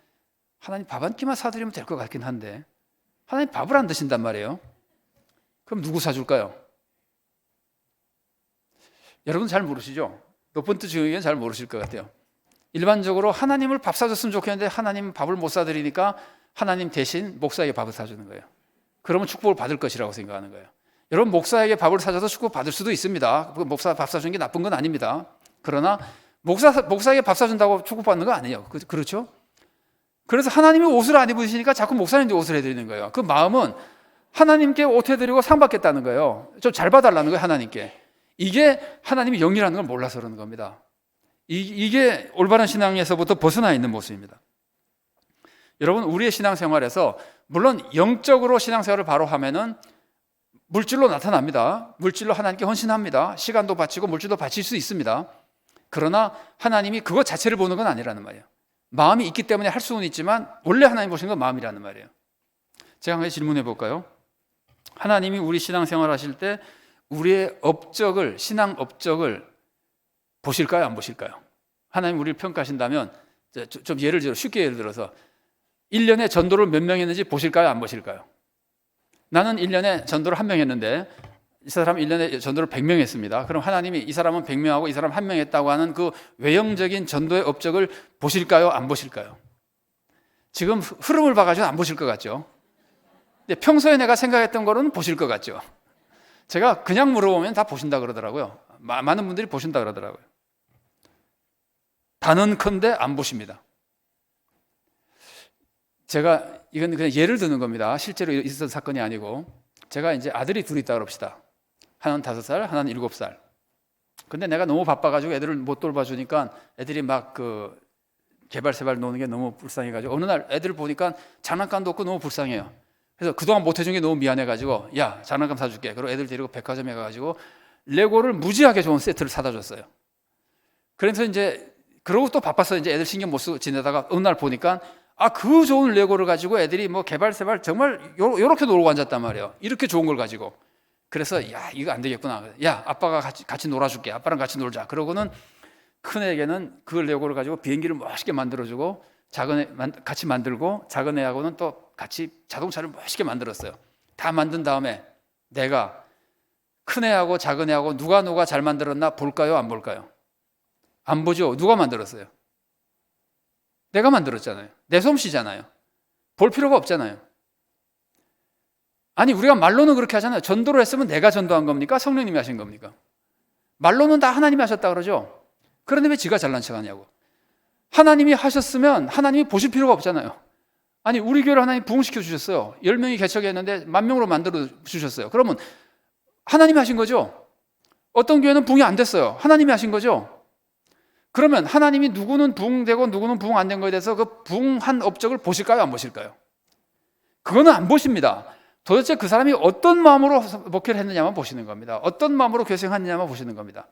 하나님 밥 한 끼만 사드리면 될 것 같긴 한데 하나님 밥을 안 드신단 말이에요. 그럼 누구 사줄까요? 여러분 잘 모르시죠? 높은 뜻 중에 잘 모르실 것 같아요. 일반적으로 하나님을 밥 사줬으면 좋겠는데 하나님 밥을 못 사드리니까 하나님 대신 목사에게 밥을 사주는 거예요. 그러면 축복을 받을 것이라고 생각하는 거예요. 여러분, 목사에게 밥을 사줘서 축복 받을 수도 있습니다. 목사 밥 사주는 게 나쁜 건 아닙니다. 그러나 목사에게 밥 사준다고 축복받는 거 아니에요. 그렇죠? 그래서 하나님이 옷을 안 입으시니까 자꾸 목사님들 옷을 해드리는 거예요. 그 마음은 하나님께 옷 해드리고 상 받겠다는 거예요. 좀 잘 봐달라는 거예요, 하나님께. 이게 하나님이 영이라는 걸 몰라서 그러는 겁니다. 이게 올바른 신앙에서부터 벗어나 있는 모습입니다. 여러분, 우리의 신앙생활에서 물론 영적으로 신앙생활을 바로 하면은 물질로 나타납니다. 물질로 하나님께 헌신합니다. 시간도 바치고 물질도 바칠 수 있습니다. 그러나 하나님이 그것 자체를 보는 건 아니라는 말이에요. 마음이 있기 때문에 할 수는 있지만 원래 하나님 보시는 건 마음이라는 말이에요. 제가 한 가지 질문해 볼까요? 하나님이 우리 신앙생활 하실 때 우리의 업적을, 신앙 업적을 보실까요? 안 보실까요? 하나님 우리를 평가하신다면 좀 쉽게 예를 들어서 1년에 전도를 몇 명 했는지 보실까요? 안 보실까요? 나는 1년에 전도를 1명 했는데 이 사람은 1년에 전도를 100명 했습니다. 그럼 하나님이 이 사람은 100명하고 이 사람 1명 했다고 하는 그 외형적인 전도의 업적을 보실까요? 안 보실까요? 지금 흐름을 봐가지고 안 보실 것 같죠? 근데 평소에 내가 생각했던 거는 보실 것 같죠? 제가 그냥 물어보면 다 보신다 그러더라고요. 많은 분들이 보신다 그러더라고요. 단언컨대 안 보십니다. 제가 이건 그냥 예를 드는 겁니다. 실제로 있었던 사건이 아니고, 제가 이제 아들이 둘이 있다 그럽시다. 하나는 5살, 하나는 7살. 근데 내가 너무 바빠가지고 애들을 못 돌봐주니까 애들이 막 그 개발세발 노는 게 너무 불쌍해가지고 어느 날 애들을 보니까 장난감도 없고 너무 불쌍해요. 그래서 그동안 못 해준 게 너무 미안해가지고 야, 장난감 사줄게. 그리고 애들 데리고 백화점에 가가지고 레고를 무지하게 좋은 세트를 사다 줬어요. 그래서 이제 그러고 또 바빠서 이제 애들 신경 못 쓰고 지내다가 어느 날 보니까 그 좋은 레고를 가지고 애들이 뭐 개발세발 정말 요렇게 놀고 앉았단 말이에요. 이렇게 좋은 걸 가지고. 그래서 야, 이거 안 되겠구나. 야, 아빠가 같이 놀아줄게. 아빠랑 같이 놀자. 그러고는 큰애에게는 그 레고를 가지고 비행기를 멋있게 만들어주고 작은 애 같이 만들고 작은 애하고는 또 같이 자동차를 멋있게 만들었어요. 다 만든 다음에 내가 큰애하고 작은 애하고 누가 잘 만들었나 볼까요? 안 볼까요? 안 보죠. 누가 만들었어요? 내가 만들었잖아요. 내 솜씨잖아요. 볼 필요가 없잖아요. 아니, 우리가 말로는 그렇게 하잖아요. 전도를 했으면 내가 전도한 겁니까? 성령님이 하신 겁니까? 말로는 다 하나님이 하셨다 그러죠. 그런데 왜 지가 잘난 척하냐고. 하나님이 하셨으면 하나님이 보실 필요가 없잖아요. 아니, 우리 교회를 하나님 부흥시켜 주셨어요. 10명이 개척했는데 10,000명으로 만들어 주셨어요. 그러면 하나님이 하신 거죠. 어떤 교회는 부흥이 안 됐어요. 하나님이 하신 거죠. 그러면 하나님이 누구는 부흥되고 누구는 부흥 안 된 거에 대해서 그 부흥한 업적을 보실까요? 안 보실까요? 그거는 안 보십니다. 도대체 그 사람이 어떤 마음으로 목회를 했느냐만 보시는 겁니다. 어떤 마음으로 교생했느냐만 보시는 겁니다.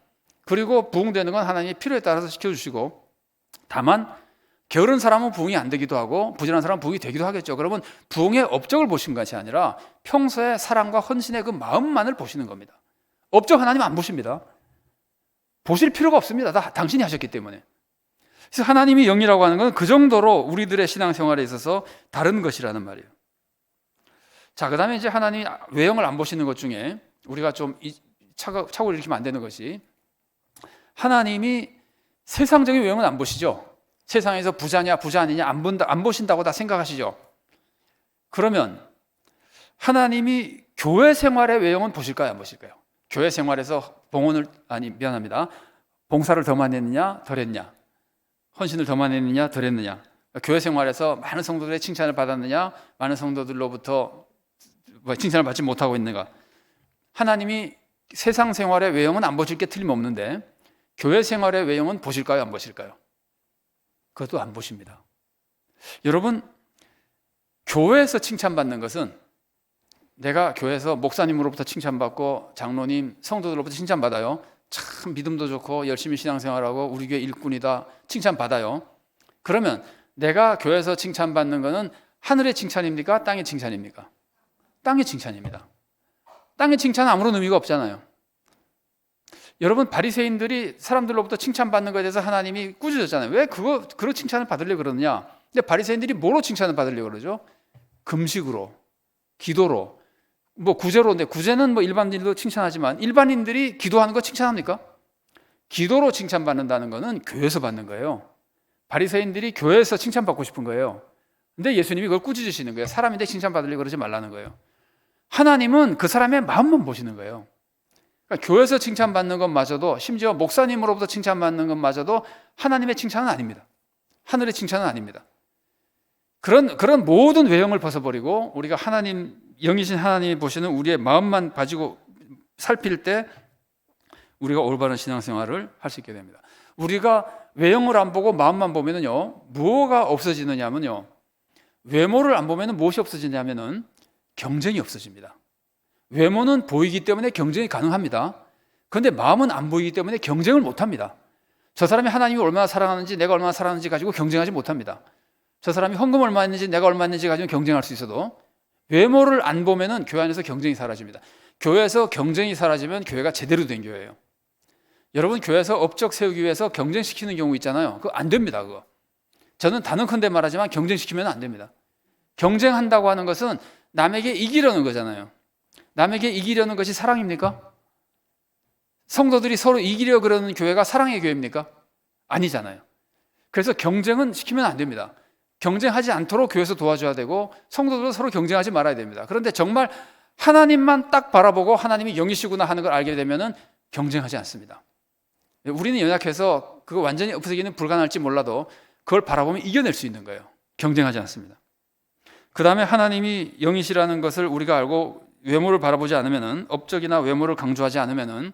그리고 부흥되는 건 하나님이 필요에 따라서 시켜주시고, 다만 게으른 사람은 부흥이 안 되기도 하고 부지런한 사람은 부흥이 되기도 하겠죠. 그러면 부흥의 업적을 보신 것이 아니라 평소의 사랑과 헌신의 그 마음만을 보시는 겁니다. 업적 하나님 안 보십니다. 보실 필요가 없습니다. 다 당신이 하셨기 때문에. 그래서 하나님이 영이라고 하는 건 그 정도로 우리들의 신앙생활에 있어서 다른 것이라는 말이에요. 자, 그 다음에 이제 하나님이 외형을 안 보시는 것 중에 우리가 좀 착오를 일으키면 안 되는 것이, 하나님이 세상적인 외형은 안 보시죠. 세상에서 부자냐 부자 아니냐 안 보신다고 다 생각하시죠. 그러면 하나님이 교회 생활의 외형은 보실까요? 안 보실까요? 교회 생활에서 봉사를 더 많이 했느냐 덜 했냐, 헌신을 더 많이 했느냐 덜 했느냐, 교회 생활에서 많은 성도들의 칭찬을 받았느냐, 많은 성도들로부터 칭찬을 받지 못하고 있는가. 하나님이 세상 생활의 외형은 안 보실 게 틀림없는데 교회 생활의 외형은 보실까요? 안 보실까요? 그것도 안 보십니다. 여러분, 교회에서 칭찬받는 것은, 내가 교회에서 목사님으로부터 칭찬받고 장로님, 성도들로부터 칭찬받아요. 참 믿음도 좋고 열심히 신앙생활하고 우리 교회 일꾼이다 칭찬받아요. 그러면 내가 교회에서 칭찬받는 것은 하늘의 칭찬입니까? 땅의 칭찬입니까? 땅의 칭찬입니다. 땅의 칭찬은 아무런 의미가 없잖아요. 여러분, 바리새인들이 사람들로부터 칭찬받는 것에 대해서 하나님이 꾸짖었잖아요. 왜 그런 칭찬을 받으려고 그러느냐? 근데 바리새인들이 뭐로 칭찬을 받으려고 그러죠? 금식으로, 기도로, 구제로. 구제는 일반인들도 칭찬하지만 일반인들이 기도하는 거 칭찬합니까? 기도로 칭찬받는다는 것은 교회에서 받는 거예요. 바리새인들이 교회에서 칭찬받고 싶은 거예요. 근데 예수님이 그걸 꾸짖으시는 거예요. 사람인데 칭찬받으려고 그러지 말라는 거예요. 하나님은 그 사람의 마음만 보시는 거예요. 그러니까 교회에서 칭찬받는 것마저도, 심지어 목사님으로부터 칭찬받는 것마저도 하나님의 칭찬은 아닙니다. 하늘의 칭찬은 아닙니다. 그런 모든 외형을 벗어버리고 우리가 하나님, 영이신 하나님이 보시는 우리의 마음만 가지고 살필 때 우리가 올바른 신앙생활을 할 수 있게 됩니다. 우리가 외형을 안 보고 마음만 보면은요, 무엇가 없어지느냐면요, 외모를 안 보면은 무엇이 없어지냐면은 경쟁이 없어집니다. 외모는 보이기 때문에 경쟁이 가능합니다. 그런데 마음은 안 보이기 때문에 경쟁을 못 합니다. 저 사람이 하나님이 얼마나 사랑하는지, 내가 얼마나 사랑하는지 가지고 경쟁하지 못합니다. 저 사람이 헌금 얼마 했는지, 내가 얼마 했는지 가지고 경쟁할 수 있어도 외모를 안 보면은 교회 안에서 경쟁이 사라집니다. 교회에서 경쟁이 사라지면 교회가 제대로 된 교회예요. 여러분, 교회에서 업적 세우기 위해서 경쟁시키는 경우 있잖아요. 그거 안 됩니다. 그거. 저는 단언컨대 말하지만 경쟁시키면 안 됩니다. 경쟁한다고 하는 것은 남에게 이기려는 거잖아요. 남에게 이기려는 것이 사랑입니까? 성도들이 서로 이기려 그러는 교회가 사랑의 교회입니까? 아니잖아요. 그래서 경쟁은 시키면 안 됩니다. 경쟁하지 않도록 교회에서 도와줘야 되고 성도들도 서로 경쟁하지 말아야 됩니다. 그런데 정말 하나님만 딱 바라보고 하나님이 영이시구나 하는 걸 알게 되면은 경쟁하지 않습니다. 우리는 연약해서 그거 완전히 없애기는 불가능할지 몰라도 그걸 바라보면 이겨낼 수 있는 거예요. 경쟁하지 않습니다. 그 다음에 하나님이 영이시라는 것을 우리가 알고 외모를 바라보지 않으면은, 업적이나 외모를 강조하지 않으면은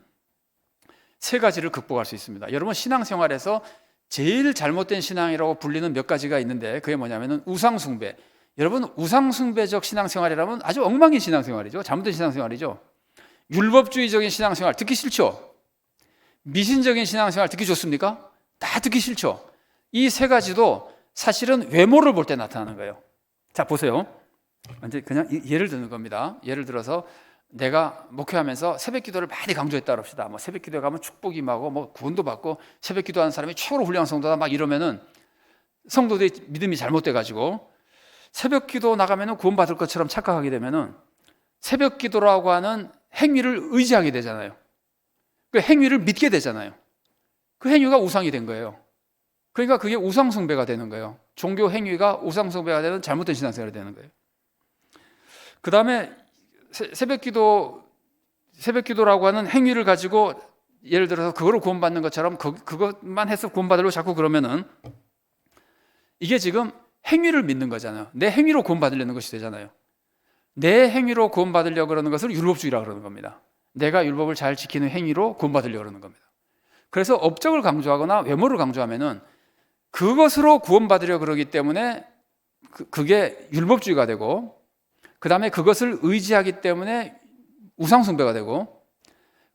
세 가지를 극복할 수 있습니다. 여러분, 신앙생활에서 제일 잘못된 신앙이라고 불리는 몇 가지가 있는데 그게 뭐냐면은 우상숭배. 여러분, 우상숭배적 신앙생활이라면 아주 엉망인 신앙생활이죠. 잘못된 신앙생활이죠. 율법주의적인 신앙생활 듣기 싫죠. 미신적인 신앙생활 듣기 좋습니까? 다 듣기 싫죠. 이 세 가지도 사실은 외모를 볼 때 나타나는 거예요. 자, 보세요. 이제 그냥 예를 드는 겁니다. 예를 들어서 내가 목회하면서 새벽 기도를 많이 강조했다 그럽시다. 뭐 새벽 기도에 가면 축복이 임하고 뭐 구원도 받고 새벽 기도하는 사람이 최고로 훌륭한 성도다 막 이러면은 성도들의 믿음이 잘못돼 가지고 새벽 기도 나가면은 구원 받을 것처럼 착각하게 되면은 새벽 기도라고 하는 행위를 의지하게 되잖아요. 그 행위를 믿게 되잖아요. 그 행위가 우상이 된 거예요. 그러니까 그게 우상숭배가 되는 거예요. 종교 행위가 우상숭배가 되는 잘못된 신앙생활이 되는 거예요. 그 다음에 새벽 기도라고 하는 행위를 가지고 예를 들어서 그거를 구원받는 것처럼 그것만 해서 구원받으려고 자꾸 그러면은 이게 지금 행위를 믿는 거잖아요. 내 행위로 구원받으려는 것이 되잖아요. 내 행위로 구원받으려고 그러는 것을 율법주의라고 그러는 겁니다. 내가 율법을 잘 지키는 행위로 구원받으려고 그러는 겁니다. 그래서 업적을 강조하거나 외모를 강조하면은 그것으로 구원받으려고 그러기 때문에 그게 율법주의가 되고, 그 다음에 그것을 의지하기 때문에 우상숭배가 되고,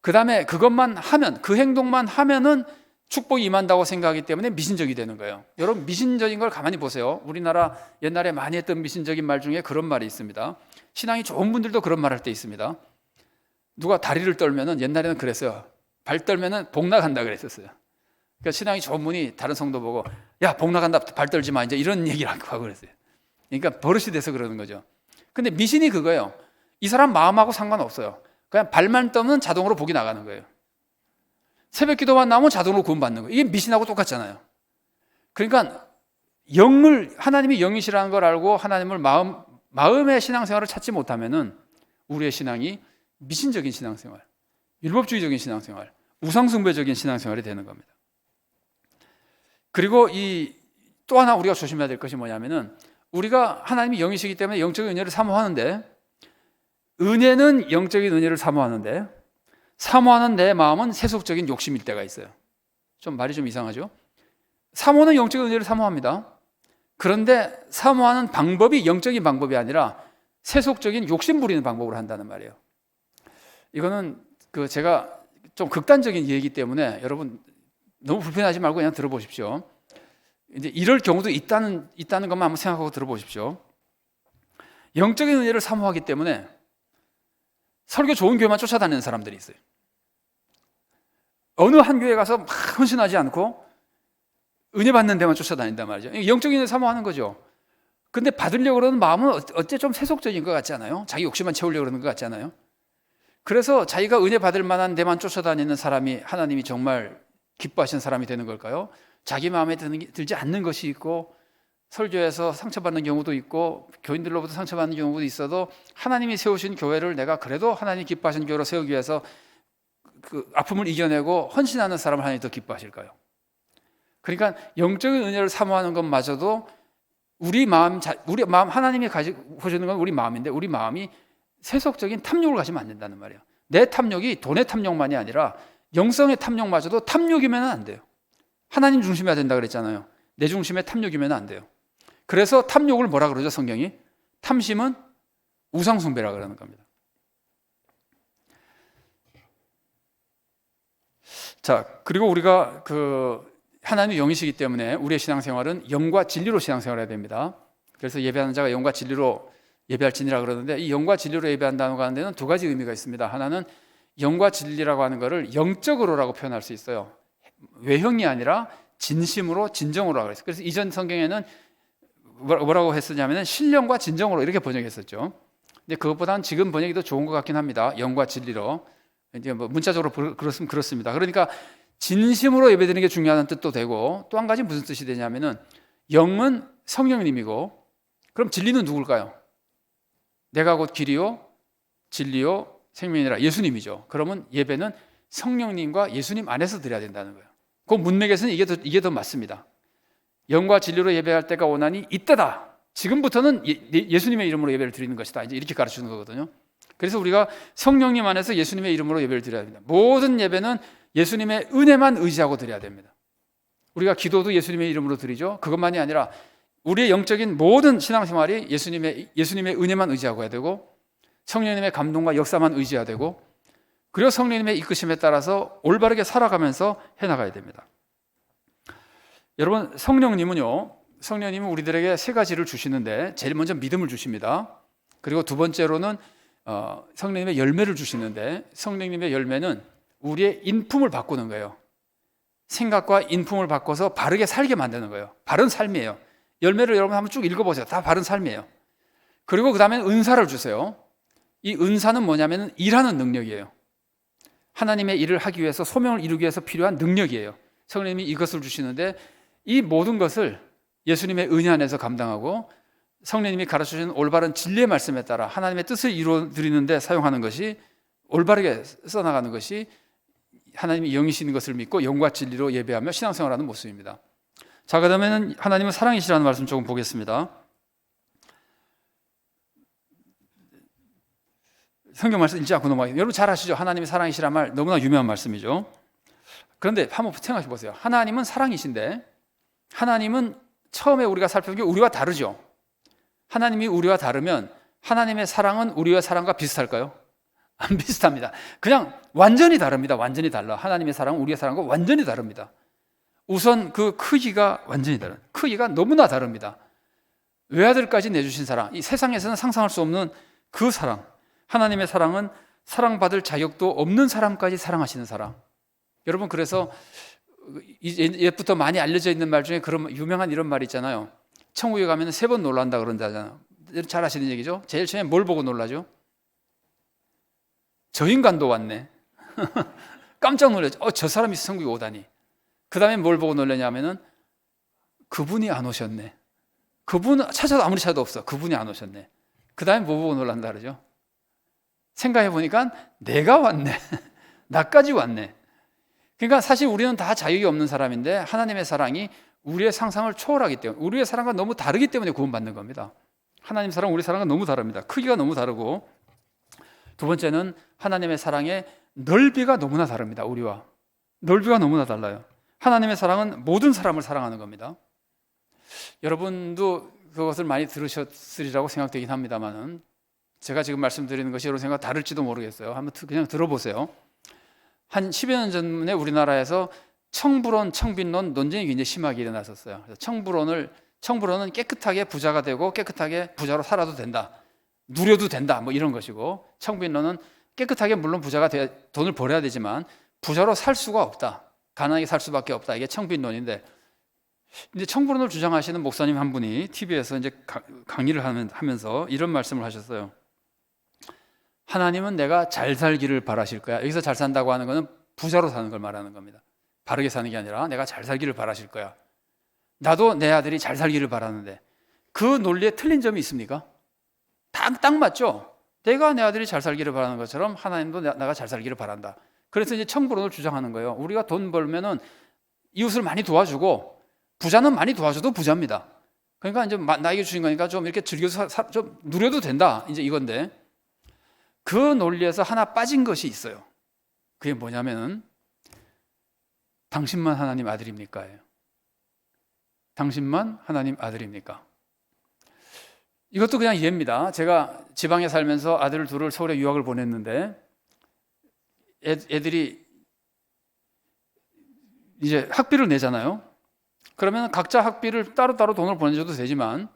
그 다음에 그것만 하면, 그 행동만 하면은 축복이 임한다고 생각하기 때문에 미신적이 되는 거예요. 여러분, 미신적인 걸 가만히 보세요. 우리나라 옛날에 많이 했던 미신적인 말 중에 그런 말이 있습니다. 신앙이 좋은 분들도 그런 말 할 때 있습니다. 누가 다리를 떨면은, 옛날에는 그랬어요. 발 떨면은 복 나간다 그랬었어요. 그러니까 신앙이 좋은 분이 다른 성도 보고 야, 복 나간다, 발 떨지 마, 이제 이런 얘기를 하고 그랬어요. 그러니까 버릇이 돼서 그러는 거죠. 근데 미신이 그거예요. 이 사람 마음하고 상관없어요. 그냥 발만 떠면 자동으로 복이 나가는 거예요. 새벽 기도만 나오면 자동으로 구원받는 거예요. 이게 미신하고 똑같잖아요. 그러니까 하나님이 영이시라는 걸 알고 하나님을 마음의 신앙생활을 찾지 못하면은 우리의 신앙이 미신적인 신앙생활, 율법주의적인 신앙생활, 우상숭배적인 신앙생활이 되는 겁니다. 그리고 또 하나 우리가 조심해야 될 것이 뭐냐면은 우리가 하나님이 영이시기 때문에 영적인 은혜를 사모하는데, 은혜는 영적인 은혜를 사모하는데 사모하는 내 마음은 세속적인 욕심일 때가 있어요. 좀 말이 좀 이상하죠? 사모는 영적인 은혜를 사모합니다. 그런데 사모하는 방법이 영적인 방법이 아니라 세속적인 욕심 부리는 방법으로 한다는 말이에요. 이거는 제가 좀 극단적인 얘기이기 때문에 여러분 너무 불편하지 말고 그냥 들어보십시오. 이제 이럴 경우도 있다는 것만 한번 생각하고 들어보십시오. 영적인 은혜를 사모하기 때문에 설교 좋은 교회만 쫓아다니는 사람들이 있어요. 어느 한 교회 가서 막 헌신하지 않고 은혜 받는 데만 쫓아다닌단 말이죠. 영적인 은혜를 사모하는 거죠. 근데 받으려고 그러는 마음은 어째 좀 세속적인 것 같지 않아요? 자기 욕심만 채우려고 그러는 것 같지 않아요? 그래서 자기가 은혜 받을 만한 데만 쫓아다니는 사람이 하나님이 정말 기뻐하시는 사람이 되는 걸까요? 자기 마음에 들지 않는 것이 있고 설교에서 상처받는 경우도 있고 교인들로부터 상처받는 경우도 있어도 하나님이 세우신 교회를 내가 그래도 하나님 기뻐하시는 교회로 세우기 위해서 그 아픔을 이겨내고 헌신하는 사람을 하나님이 더 기뻐하실까요? 그러니까 영적인 은혜를 사모하는 것마저도 우리 마음 하나님이 가지고 주는 건 우리 마음인데 우리 마음이 세속적인 탐욕을 가지면 안 된다는 말이에요. 내 탐욕이 돈의 탐욕만이 아니라 영성의 탐욕마저도 탐욕이면 안 돼요. 하나님 중심이어야 된다 그랬잖아요. 내 중심의 탐욕이면 안 돼요. 그래서 탐욕을 뭐라 그러죠, 성경이? 탐심은 우상숭배라 그러는 겁니다. 자, 그리고 우리가 하나님의 영이시기 때문에 우리의 신앙생활은 영과 진리로 신앙생활해야 됩니다. 그래서 예배하는 자가 영과 진리로 예배할지니라 그러는데, 이 영과 진리로 예배한다고 하는 데는 두 가지 의미가 있습니다. 하나는 영과 진리라고 하는 것을 영적으로라고 표현할 수 있어요. 외형이 아니라 진심으로, 진정으로 하고 있어요. 그래서 이전 성경에는 뭐라고 했었냐면 신령과 진정으로 이렇게 번역했었죠. 근데 그것보다는 지금 번역이 더 좋은 것 같긴 합니다. 영과 진리로. 이제 뭐 문자적으로 그렇으면 그렇습니다. 그러니까 진심으로 예배드리는 게 중요한 뜻도 되고, 또 한 가지 무슨 뜻이 되냐면은 영은 성령님이고, 그럼 진리는 누굴까요? 내가 곧 길이요 진리요 생명이라 예수님이죠. 그러면 예배는 성령님과 예수님 안에서 드려야 된다는 거예요. 그 문맥에서는 이게 더 맞습니다. 영과 진리로 예배할 때가 오나니 이때다. 지금부터는 예수님의 이름으로 예배를 드리는 것이다. 이제 이렇게 가르치는 거거든요. 그래서 우리가 성령님 안에서 예수님의 이름으로 예배를 드려야 됩니다. 모든 예배는 예수님의 은혜만 의지하고 드려야 됩니다. 우리가 기도도 예수님의 이름으로 드리죠. 그것만이 아니라 우리의 영적인 모든 신앙생활이 예수님의 은혜만 의지하고 해야 되고, 성령님의 감동과 역사만 의지해야 되고, 그리고 성령님의 이끄심에 따라서 올바르게 살아가면서 해나가야 됩니다. 여러분, 성령님은 우리들에게 세 가지를 주시는데, 제일 먼저 믿음을 주십니다. 그리고 두 번째로는 성령님의 열매를 주시는데, 성령님의 열매는 우리의 인품을 바꾸는 거예요. 생각과 인품을 바꿔서 바르게 살게 만드는 거예요. 바른 삶이에요. 열매를 여러분 한번 쭉 읽어보세요. 다 바른 삶이에요. 그리고 그 다음에 은사를 주세요. 이 은사는 뭐냐면 일하는 능력이에요. 하나님의 일을 하기 위해서, 소명을 이루기 위해서 필요한 능력이에요. 성령님이 이것을 주시는데, 이 모든 것을 예수님의 은혜 안에서 감당하고 성령님이 가르쳐주신 올바른 진리의 말씀에 따라 하나님의 뜻을 이루어드리는 데 사용하는 것이, 올바르게 써나가는 것이 하나님이 영이신 것을 믿고 영과 진리로 예배하며 신앙생활하는 모습입니다. 자, 그다음에는 하나님은 사랑이시라는 말씀 조금 보겠습니다. 성경 말씀 읽지 않고 넘어가겠습니다. 여러분 잘 아시죠? 하나님이 사랑이시라는 말 너무나 유명한 말씀이죠. 그런데 한번 생각해 보세요. 하나님은 사랑이신데, 하나님은 처음에 우리가 살펴본 게 우리와 다르죠. 하나님이 우리와 다르면 하나님의 사랑은 우리의 사랑과 비슷할까요? 안 비슷합니다. 그냥 완전히 다릅니다. 완전히 달라. 하나님의 사랑은 우리의 사랑과 완전히 다릅니다. 우선 그 크기가 완전히 다른, 크기가 너무나 다릅니다. 외아들까지 내주신 사랑, 이 세상에서는 상상할 수 없는 그 사랑. 하나님의 사랑은 사랑받을 자격도 없는 사람까지 사랑하시는 사랑. 여러분, 그래서 옛부터 많이 알려져 있는 말 중에 그런 유명한 이런 말이 있잖아요. 천국에 가면 3번 놀란다 그런다잖아요. 잘 아시는 얘기죠. 제일 처음에 뭘 보고 놀라죠? 저 인간도 왔네. 깜짝 놀랐죠. 저 사람이 천국에 오다니. 그 다음에 뭘 보고 놀라냐면은 그분이 안 오셨네. 그분 찾아도 아무리 찾아도 없어. 그분이 안 오셨네. 그 다음에 뭐 보고 놀란다 그러죠? 생각해 보니까 내가 왔네. 나까지 왔네. 그러니까 사실 우리는 다 자격이 없는 사람인데, 하나님의 사랑이 우리의 상상을 초월하기 때문에, 우리의 사랑과 너무 다르기 때문에 구원받는 겁니다. 하나님 사랑, 우리 사랑은 너무 다릅니다. 크기가 너무 다르고, 두 번째는 하나님의 사랑의 넓이가 너무나 다릅니다. 우리와 넓이가 너무나 달라요. 하나님의 사랑은 모든 사람을 사랑하는 겁니다. 여러분도 그것을 많이 들으셨으리라고 생각되긴 합니다만은, 제가 지금 말씀드리는 것이 여러분 생각 다를지도 모르겠어요. 한번 그냥 들어보세요. 한 10여 년 전에 우리나라에서 청불원, 청빈론 논쟁이 굉장히 심하게 일어났었어요. 그래서 청불원은 깨끗하게 부자가 되고 깨끗하게 부자로 살아도 된다, 누려도 된다, 뭐 이런 것이고, 청빈론은 깨끗하게 물론 부자가 돈을 벌어야 되지만 부자로 살 수가 없다, 가난하게 살 수밖에 없다. 이게 청빈론인데, 이제 청불원을 주장하시는 목사님 한 분이 TV에서 이제 강의를 하면서 이런 말씀을 하셨어요. 하나님은 내가 잘 살기를 바라실 거야. 여기서 잘 산다고 하는 것은 부자로 사는 걸 말하는 겁니다. 바르게 사는 게 아니라 내가 잘 살기를 바라실 거야. 나도 내 아들이 잘 살기를 바라는데, 그 논리에 틀린 점이 있습니까? 딱 맞죠? 내가 내 아들이 잘 살기를 바라는 것처럼 하나님도 내가 잘 살기를 바란다. 그래서 이제 청불원을 주장하는 거예요. 우리가 돈 벌면은 이웃을 많이 도와주고, 부자는 많이 도와줘도 부자입니다. 그러니까 이제 나에게 주신 거니까 좀 이렇게 즐겨서 좀 누려도 된다. 이제 이건데 그 논리에서 하나 빠진 것이 있어요. 그게 뭐냐면은 당신만 하나님 아들입니까? 예요. 당신만 하나님 아들입니까? 이것도 그냥 이해입니다. 제가 지방에 살면서 아들 둘을 서울에 유학을 보냈는데 애들이 이제 학비를 내잖아요. 그러면 각자 학비를 따로따로 돈을 보내줘도 되지만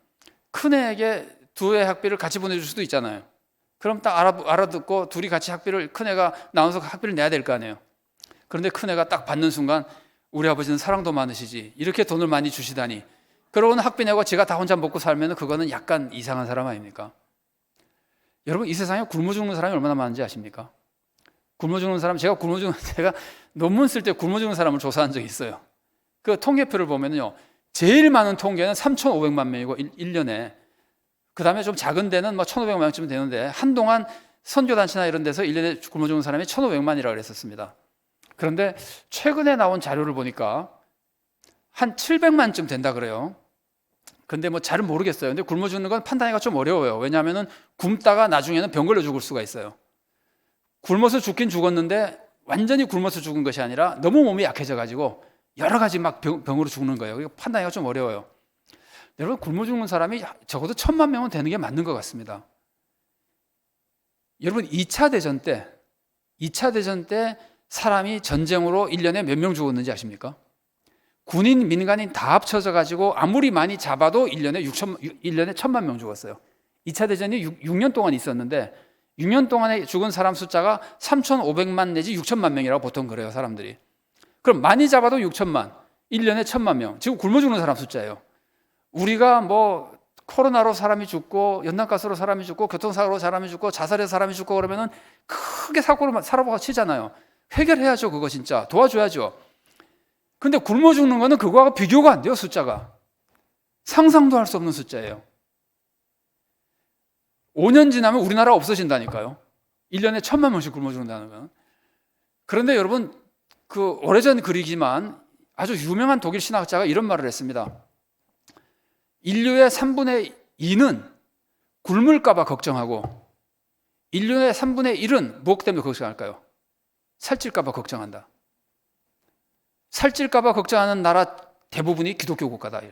큰애에게 두 애 학비를 같이 보내줄 수도 있잖아요. 그럼 딱 알아듣고 둘이 같이 학비를, 큰애가 나와서 학비를 내야 될 거 아니에요. 그런데 큰애가 딱 받는 순간 우리 아버지는 사랑도 많으시지 이렇게 돈을 많이 주시다니, 그러고는 학비 내고 제가 다 혼자 먹고 살면 그거는 약간 이상한 사람 아닙니까? 여러분, 이 세상에 굶어 죽는 사람이 얼마나 많은지 아십니까? 굶어 죽는 사람, 제가 논문 쓸 때 굶어 죽는 사람을 조사한 적이 있어요. 그 통계표를 보면요, 제일 많은 통계는 3,500만 명이고 1년에, 그 다음에 좀 작은 데는 뭐 1,500만 명쯤 되는데 한동안 선교단체나 이런 데서 1년에 굶어 죽는 사람이 1,500만이라고 그랬었습니다. 그런데 최근에 나온 자료를 보니까 한 700만쯤 된다 그래요. 근데 뭐 잘은 모르겠어요. 근데 굶어 죽는 건 판단하기가 좀 어려워요. 왜냐하면 굶다가 나중에는 병 걸려 죽을 수가 있어요. 굶어서 죽긴 죽었는데 완전히 굶어서 죽은 것이 아니라 너무 몸이 약해져 가지고 여러 가지 막 병으로 죽는 거예요. 그러니까 판단하기가 좀 어려워요. 여러분, 굶어 죽는 사람이 적어도 1,000만 명은 되는 게 맞는 것 같습니다. 여러분, 2차 대전 때 사람이 전쟁으로 1년에 몇 명 죽었는지 아십니까? 군인, 민간인 다 합쳐져 가지고 아무리 많이 잡아도 1년에 1,000만 명 죽었어요. 2차 대전이 6년 동안 있었는데 6년 동안에 죽은 사람 숫자가 3,500만 내지 6천만 명이라고 보통 그래요, 사람들이. 그럼 많이 잡아도 6천만, 1년에 1,000만 명. 지금 굶어 죽는 사람 숫자예요. 우리가 뭐 코로나로 사람이 죽고 연탄가스로 사람이 죽고 교통사고로 사람이 죽고 자살해서 사람이 죽고 그러면은 크게 사고로 살아보고 치잖아요. 해결해야죠. 그거 진짜 도와줘야죠. 근데 굶어 죽는 거는 그거하고 비교가 안 돼요. 숫자가 상상도 할 수 없는 숫자예요. 5년 지나면 우리나라 없어진다니까요. 1년에 1,000만 명씩 굶어 죽는다는 건. 그런데 여러분, 그 오래전 글이지만 아주 유명한 독일 신학자가 이런 말을 했습니다. 인류의 3분의 2는 굶을까 봐 걱정하고 인류의 3분의 1은 무엇 때문에 걱정할까요? 살찔까 봐 걱정한다. 살찔까 봐 걱정하는 나라 대부분이 기독교 국가다.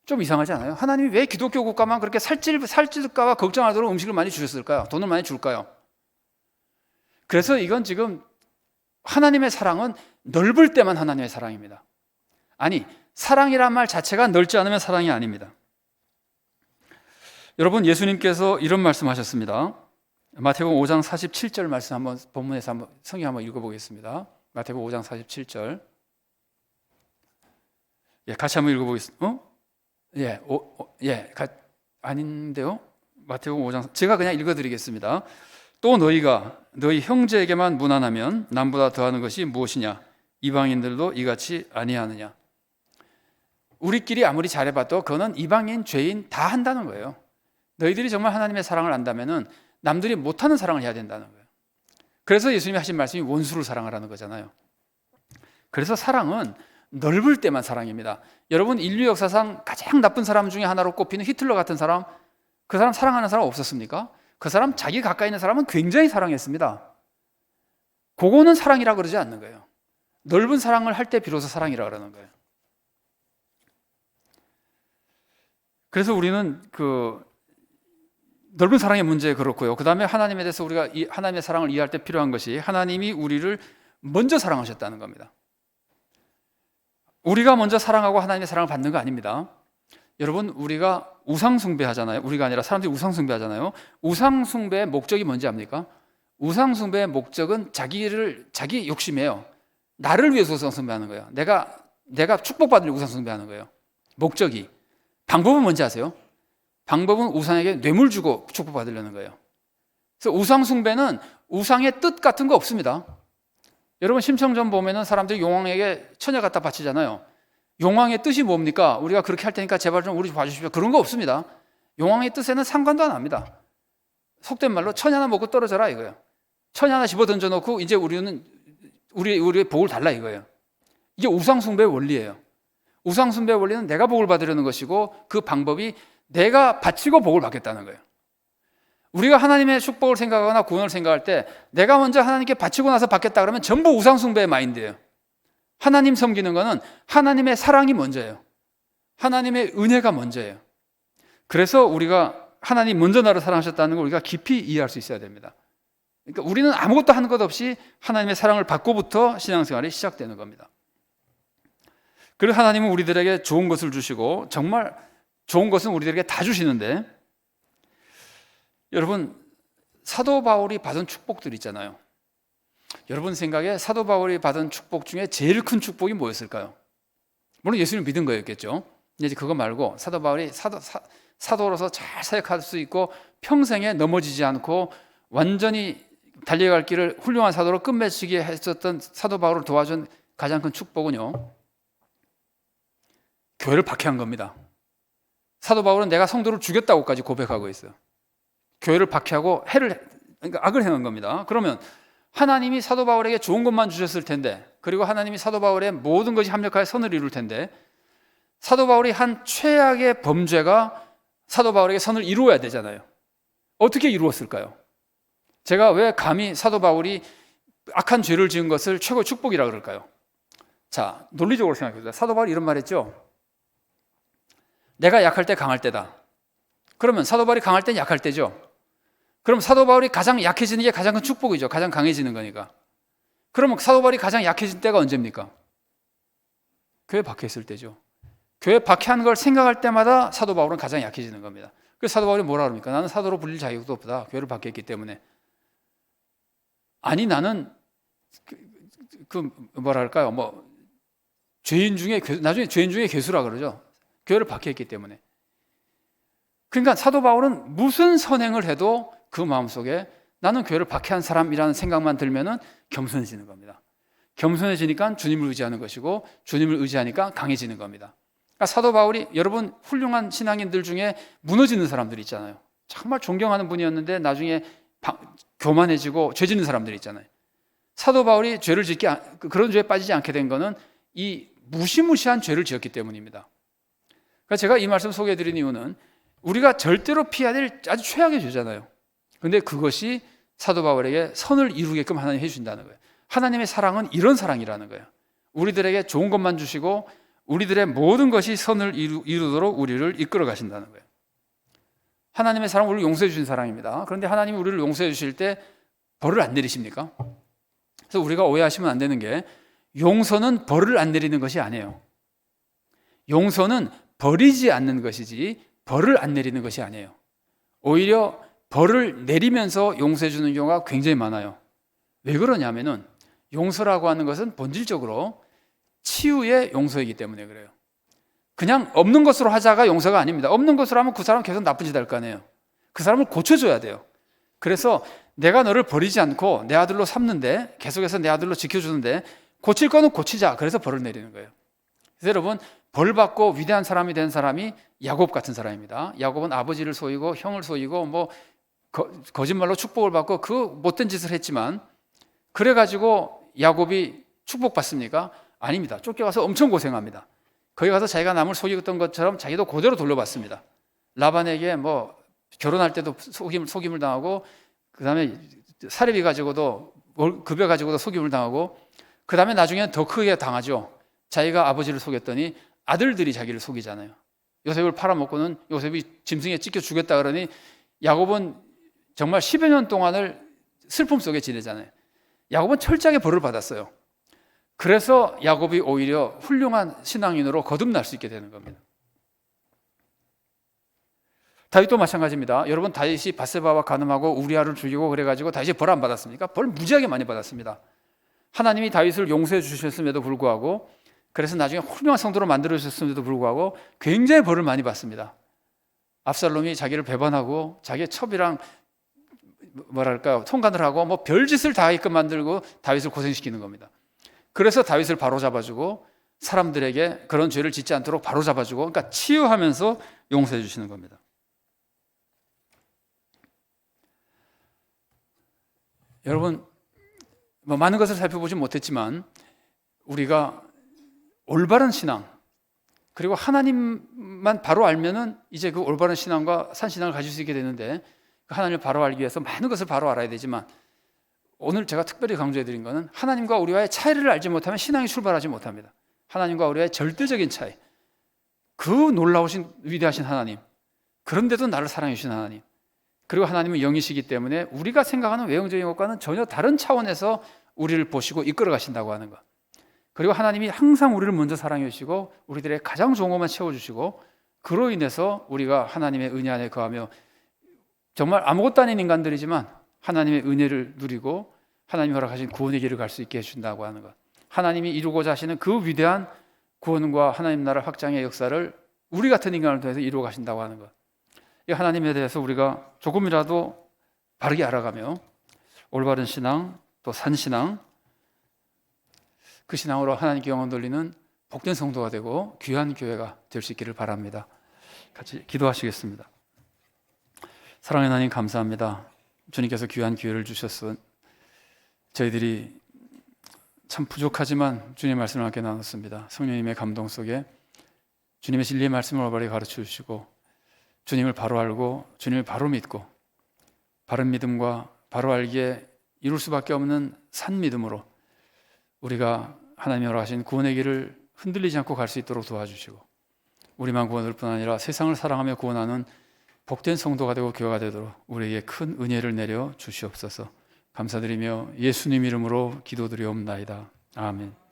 좀 이상하지 않아요? 하나님이 왜 기독교 국가만 그렇게 살찔까 봐 걱정하도록 음식을 많이 주셨을까요? 돈을 많이 줄까요? 그래서 이건 지금 하나님의 사랑은 넓을 때만 하나님의 사랑입니다. 아니, 사랑이란 말 자체가 넓지 않으면 사랑이 아닙니다. 여러분, 예수님께서 이런 말씀하셨습니다. 마태복음 5장 47절 말씀 한번 본문에서 한번 성경 한번 읽어보겠습니다. 마태복음 5장 47절. 같이 한번 읽어보겠습니다. 아닌데요? 마태복음 5장, 제가 그냥 읽어드리겠습니다. 또 너희가 너희 형제에게만 무난하면 남보다 더하는 것이 무엇이냐? 이방인들도 이같이 아니하느냐? 우리끼리 아무리 잘해봐도 그거는 이방인, 죄인 다 한다는 거예요. 너희들이 정말 하나님의 사랑을 안다면은 남들이 못하는 사랑을 해야 된다는 거예요. 그래서 예수님이 하신 말씀이 원수를 사랑하라는 거잖아요. 그래서 사랑은 넓을 때만 사랑입니다. 여러분, 인류 역사상 가장 나쁜 사람 중에 하나로 꼽히는 히틀러 같은 사람, 그 사람 사랑하는 사람 없었습니까? 그 사람 자기 가까이 있는 사람은 굉장히 사랑했습니다. 그거는 사랑이라고 그러지 않는 거예요. 넓은 사랑을 할 때 비로소 사랑이라고 그러는 거예요. 그래서 우리는 그 넓은 사랑의 문제 그렇고요. 그 다음에 하나님에 대해서 우리가 이 하나님의 사랑을 이해할 때 필요한 것이 하나님이 우리를 먼저 사랑하셨다는 겁니다. 우리가 먼저 사랑하고 하나님의 사랑을 받는 거 아닙니다. 여러분, 우리가 우상숭배하잖아요. 우리가 아니라 사람들이 우상숭배하잖아요. 우상숭배의 목적이 뭔지 압니까? 우상숭배의 목적은 자기 욕심이에요. 나를 위해서 우상숭배하는 거예요. 내가 축복받으려고 우상숭배하는 거예요. 목적이. 방법은 뭔지 아세요? 방법은 우상에게 뇌물 주고 축복받으려는 거예요. 그래서 우상숭배는 우상의 뜻 같은 거 없습니다. 여러분, 심청전 보면은 사람들이 용왕에게 처녀 갖다 바치잖아요. 용왕의 뜻이 뭡니까? 우리가 그렇게 할 테니까 제발 좀 우리 봐주십시오. 그런 거 없습니다. 용왕의 뜻에는 상관도 안 합니다. 속된 말로 처녀 하나 먹고 떨어져라 이거예요. 처녀 하나 집어 던져놓고 이제 우리의 복을 달라 이거예요. 이게 우상숭배의 원리예요. 우상숭배 원리는 내가 복을 받으려는 것이고 그 방법이 내가 바치고 복을 받겠다는 거예요. 우리가 하나님의 축복을 생각하거나 구원을 생각할 때 내가 먼저 하나님께 바치고 나서 받겠다 그러면 전부 우상숭배의 마인드예요. 하나님 섬기는 거는 하나님의 사랑이 먼저예요. 하나님의 은혜가 먼저예요. 그래서 우리가 하나님 먼저 나를 사랑하셨다는 걸 우리가 깊이 이해할 수 있어야 됩니다. 그러니까 우리는 아무것도 하는 것 없이 하나님의 사랑을 받고부터 신앙생활이 시작되는 겁니다. 그리고 하나님은 우리들에게 좋은 것을 주시고 정말 좋은 것은 우리들에게 다 주시는데, 여러분 사도 바울이 받은 축복들 있잖아요. 여러분 생각에 사도 바울이 받은 축복 중에 제일 큰 축복이 뭐였을까요? 물론 예수님을 믿은 거였겠죠. 이제 그거 말고 사도 바울이 사도로서 잘 사역할 수 있고 평생에 넘어지지 않고 완전히 달려갈 길을 훌륭한 사도로 끝맺히게 했었던 사도 바울을 도와준 가장 큰 축복은요, 교회를 박해한 겁니다. 사도 바울은 내가 성도를 죽였다고까지 고백하고 있어요. 교회를 박해하고 그러니까 악을 행한 겁니다. 그러면 하나님이 사도 바울에게 좋은 것만 주셨을 텐데, 그리고 하나님이 사도 바울의 모든 것이 합력하여 선을 이룰 텐데, 사도 바울이 한 최악의 범죄가 사도 바울에게 선을 이루어야 되잖아요. 어떻게 이루었을까요? 제가 왜 감히 사도 바울이 악한 죄를 지은 것을 최고의 축복이라 그럴까요? 자, 논리적으로 생각해 보세요. 사도 바울이 이런 말 했죠. 내가 약할 때 강할 때다. 그러면 사도 바울이 강할 때는 약할 때죠. 그럼 사도 바울이 가장 약해지는 게 가장 큰 축복이죠. 가장 강해지는 거니까. 그러면 사도 바울이 가장 약해진 때가 언제입니까? 교회 박해 있을 때죠. 교회 박해하는 걸 생각할 때마다 사도 바울은 가장 약해지는 겁니다. 그래서 사도 바울이 뭐라 그럽니까? 나는 사도로 불릴 자격도 없다. 교회를 박해했기 때문에. 아니 나는 뭐랄까요? 죄인 중에 나중에 죄인 중에 괴수라 그러죠. 교회를 박해했기 때문에. 그러니까 사도 바울은 무슨 선행을 해도 그 마음속에 나는 교회를 박해한 사람이라는 생각만 들면은 겸손해지는 겁니다. 겸손해지니까 주님을 의지하는 것이고 주님을 의지하니까 강해지는 겁니다. 그러니까 사도 바울이, 여러분 훌륭한 신앙인들 중에 무너지는 사람들 있잖아요. 정말 존경하는 분이었는데 나중에 교만해지고 죄 짓는 사람들이 있잖아요. 사도 바울이 그런 죄에 빠지지 않게 된 거는 이 무시무시한 죄를 지었기 때문입니다. 그러니까 제가 이 말씀 소개해드린 이유는 우리가 절대로 피해야 될 아주 최악의 죄잖아요. 그런데 그것이 사도 바울에게 선을 이루게끔 하나님 해주신다는 거예요. 하나님의 사랑은 이런 사랑이라는 거예요. 우리들에게 좋은 것만 주시고 우리들의 모든 것이 선을 이루도록 우리를 이끌어 가신다는 거예요. 하나님의 사랑은 우리를 용서해 주신 사랑입니다. 그런데 하나님이 우리를 용서해 주실 때 벌을 안 내리십니까? 그래서 우리가 오해하시면 안 되는 게, 용서는 벌을 안 내리는 것이 아니에요. 용서는 버리지 않는 것이지 벌을 안 내리는 것이 아니에요. 오히려 벌을 내리면서 용서해 주는 경우가 굉장히 많아요. 왜 그러냐면은 용서라고 하는 것은 본질적으로 치유의 용서이기 때문에 그래요. 그냥 없는 것으로 하자가 용서가 아닙니다. 없는 것으로 하면 그 사람은 계속 나쁜 짓 할 거 아니에요. 그 사람을 고쳐줘야 돼요. 그래서 내가 너를 버리지 않고 내 아들로 삼는데, 계속해서 내 아들로 지켜주는데 고칠 거는 고치자. 그래서 벌을 내리는 거예요. 그래서 여러분, 벌 받고 위대한 사람이 된 사람이 야곱 같은 사람입니다. 야곱은 아버지를 속이고 형을 속이고 거짓말로 축복을 받고 그 못된 짓을 했지만, 그래가지고 야곱이 축복받습니까? 아닙니다. 쫓겨가서 엄청 고생합니다. 거기 가서 자기가 남을 속이던 것처럼 자기도 그대로 돌려받습니다. 라반에게 결혼할 때도 속임을 당하고, 그 다음에 사례비 가지고도 급여 가지고도 속임을 당하고, 그 다음에 나중에는 더 크게 당하죠. 자기가 아버지를 속였더니 아들들이 자기를 속이잖아요. 요셉을 팔아먹고는 요셉이 짐승에 찢겨 죽였다 그러니 야곱은 정말 10여 년 동안을 슬픔 속에 지내잖아요. 야곱은 철저하게 벌을 받았어요. 그래서 야곱이 오히려 훌륭한 신앙인으로 거듭날 수 있게 되는 겁니다. 다윗도 마찬가지입니다. 여러분, 다윗이 밧세바와 간음하고 우리아를 죽이고 그래가지고 다윗이 벌 안 받았습니까? 벌 무지하게 많이 받았습니다. 하나님이 다윗을 용서해 주셨음에도 불구하고, 그래서 나중에 훌륭한 성도로 만들어 주셨음에도 불구하고 굉장히 벌을 많이 받습니다. 압살롬이 자기를 배반하고 자기의 첩이랑 통관을 하고 별짓을 다 하게끔 만들고 다윗을 고생시키는 겁니다. 그래서 다윗을 바로잡아주고 사람들에게 그런 죄를 짓지 않도록 바로잡아주고, 그러니까 치유하면서 용서해 주시는 겁니다. 여러분, 많은 것을 살펴보지 못했지만 우리가 올바른 신앙, 그리고 하나님만 바로 알면은 이제 그 올바른 신앙과 산신앙을 가질 수 있게 되는데, 하나님을 바로 알기 위해서 많은 것을 바로 알아야 되지만, 오늘 제가 특별히 강조해 드린 것은 하나님과 우리와의 차이를 알지 못하면 신앙이 출발하지 못합니다. 하나님과 우리와의 절대적인 차이, 그 놀라우신 위대하신 하나님, 그런데도 나를 사랑해 주신 하나님, 그리고 하나님은 영이시기 때문에 우리가 생각하는 외형적인 것과는 전혀 다른 차원에서 우리를 보시고 이끌어 가신다고 하는 것. 그리고 하나님이 항상 우리를 먼저 사랑해 주시고 우리들의 가장 좋은 것만 채워주시고, 그로 인해서 우리가 하나님의 은혜 안에 거하며 정말 아무것도 아닌 인간들이지만 하나님의 은혜를 누리고 하나님이 허락하신 구원의 길을 갈 수 있게 해준다고 하는 것. 하나님이 이루고자 하시는 그 위대한 구원과 하나님 나라 확장의 역사를 우리 같은 인간을 통해서 이루어 가신다고 하는 것. 이 하나님에 대해서 우리가 조금이라도 바르게 알아가며 올바른 신앙, 또 산신앙, 그 신앙으로 하나님께 영광 돌리는 복된 성도가 되고 귀한 교회가 될 수 있기를 바랍니다. 같이 기도하시겠습니다. 사랑하는 하나님, 감사합니다. 주님께서 귀한 기회를 주셨어. 저희들이 참 부족하지만 주님의 말씀을 함께 나눴습니다. 성령님의 감동 속에 주님의 진리의 말씀을 올바르게 가르쳐 주시고, 주님을 바로 알고 주님을 바로 믿고 바른 믿음과 바로 알기에 이룰 수밖에 없는 산 믿음으로 우리가 하나님이 허락하신 구원의 길을 흔들리지 않고 갈 수 있도록 도와주시고, 우리만 구원을 뿐 아니라 세상을 사랑하며 구원하는 복된 성도가 되고 교회가 되도록 우리에게 큰 은혜를 내려 주시옵소서. 감사드리며 예수님 이름으로 기도드리옵나이다. 아멘.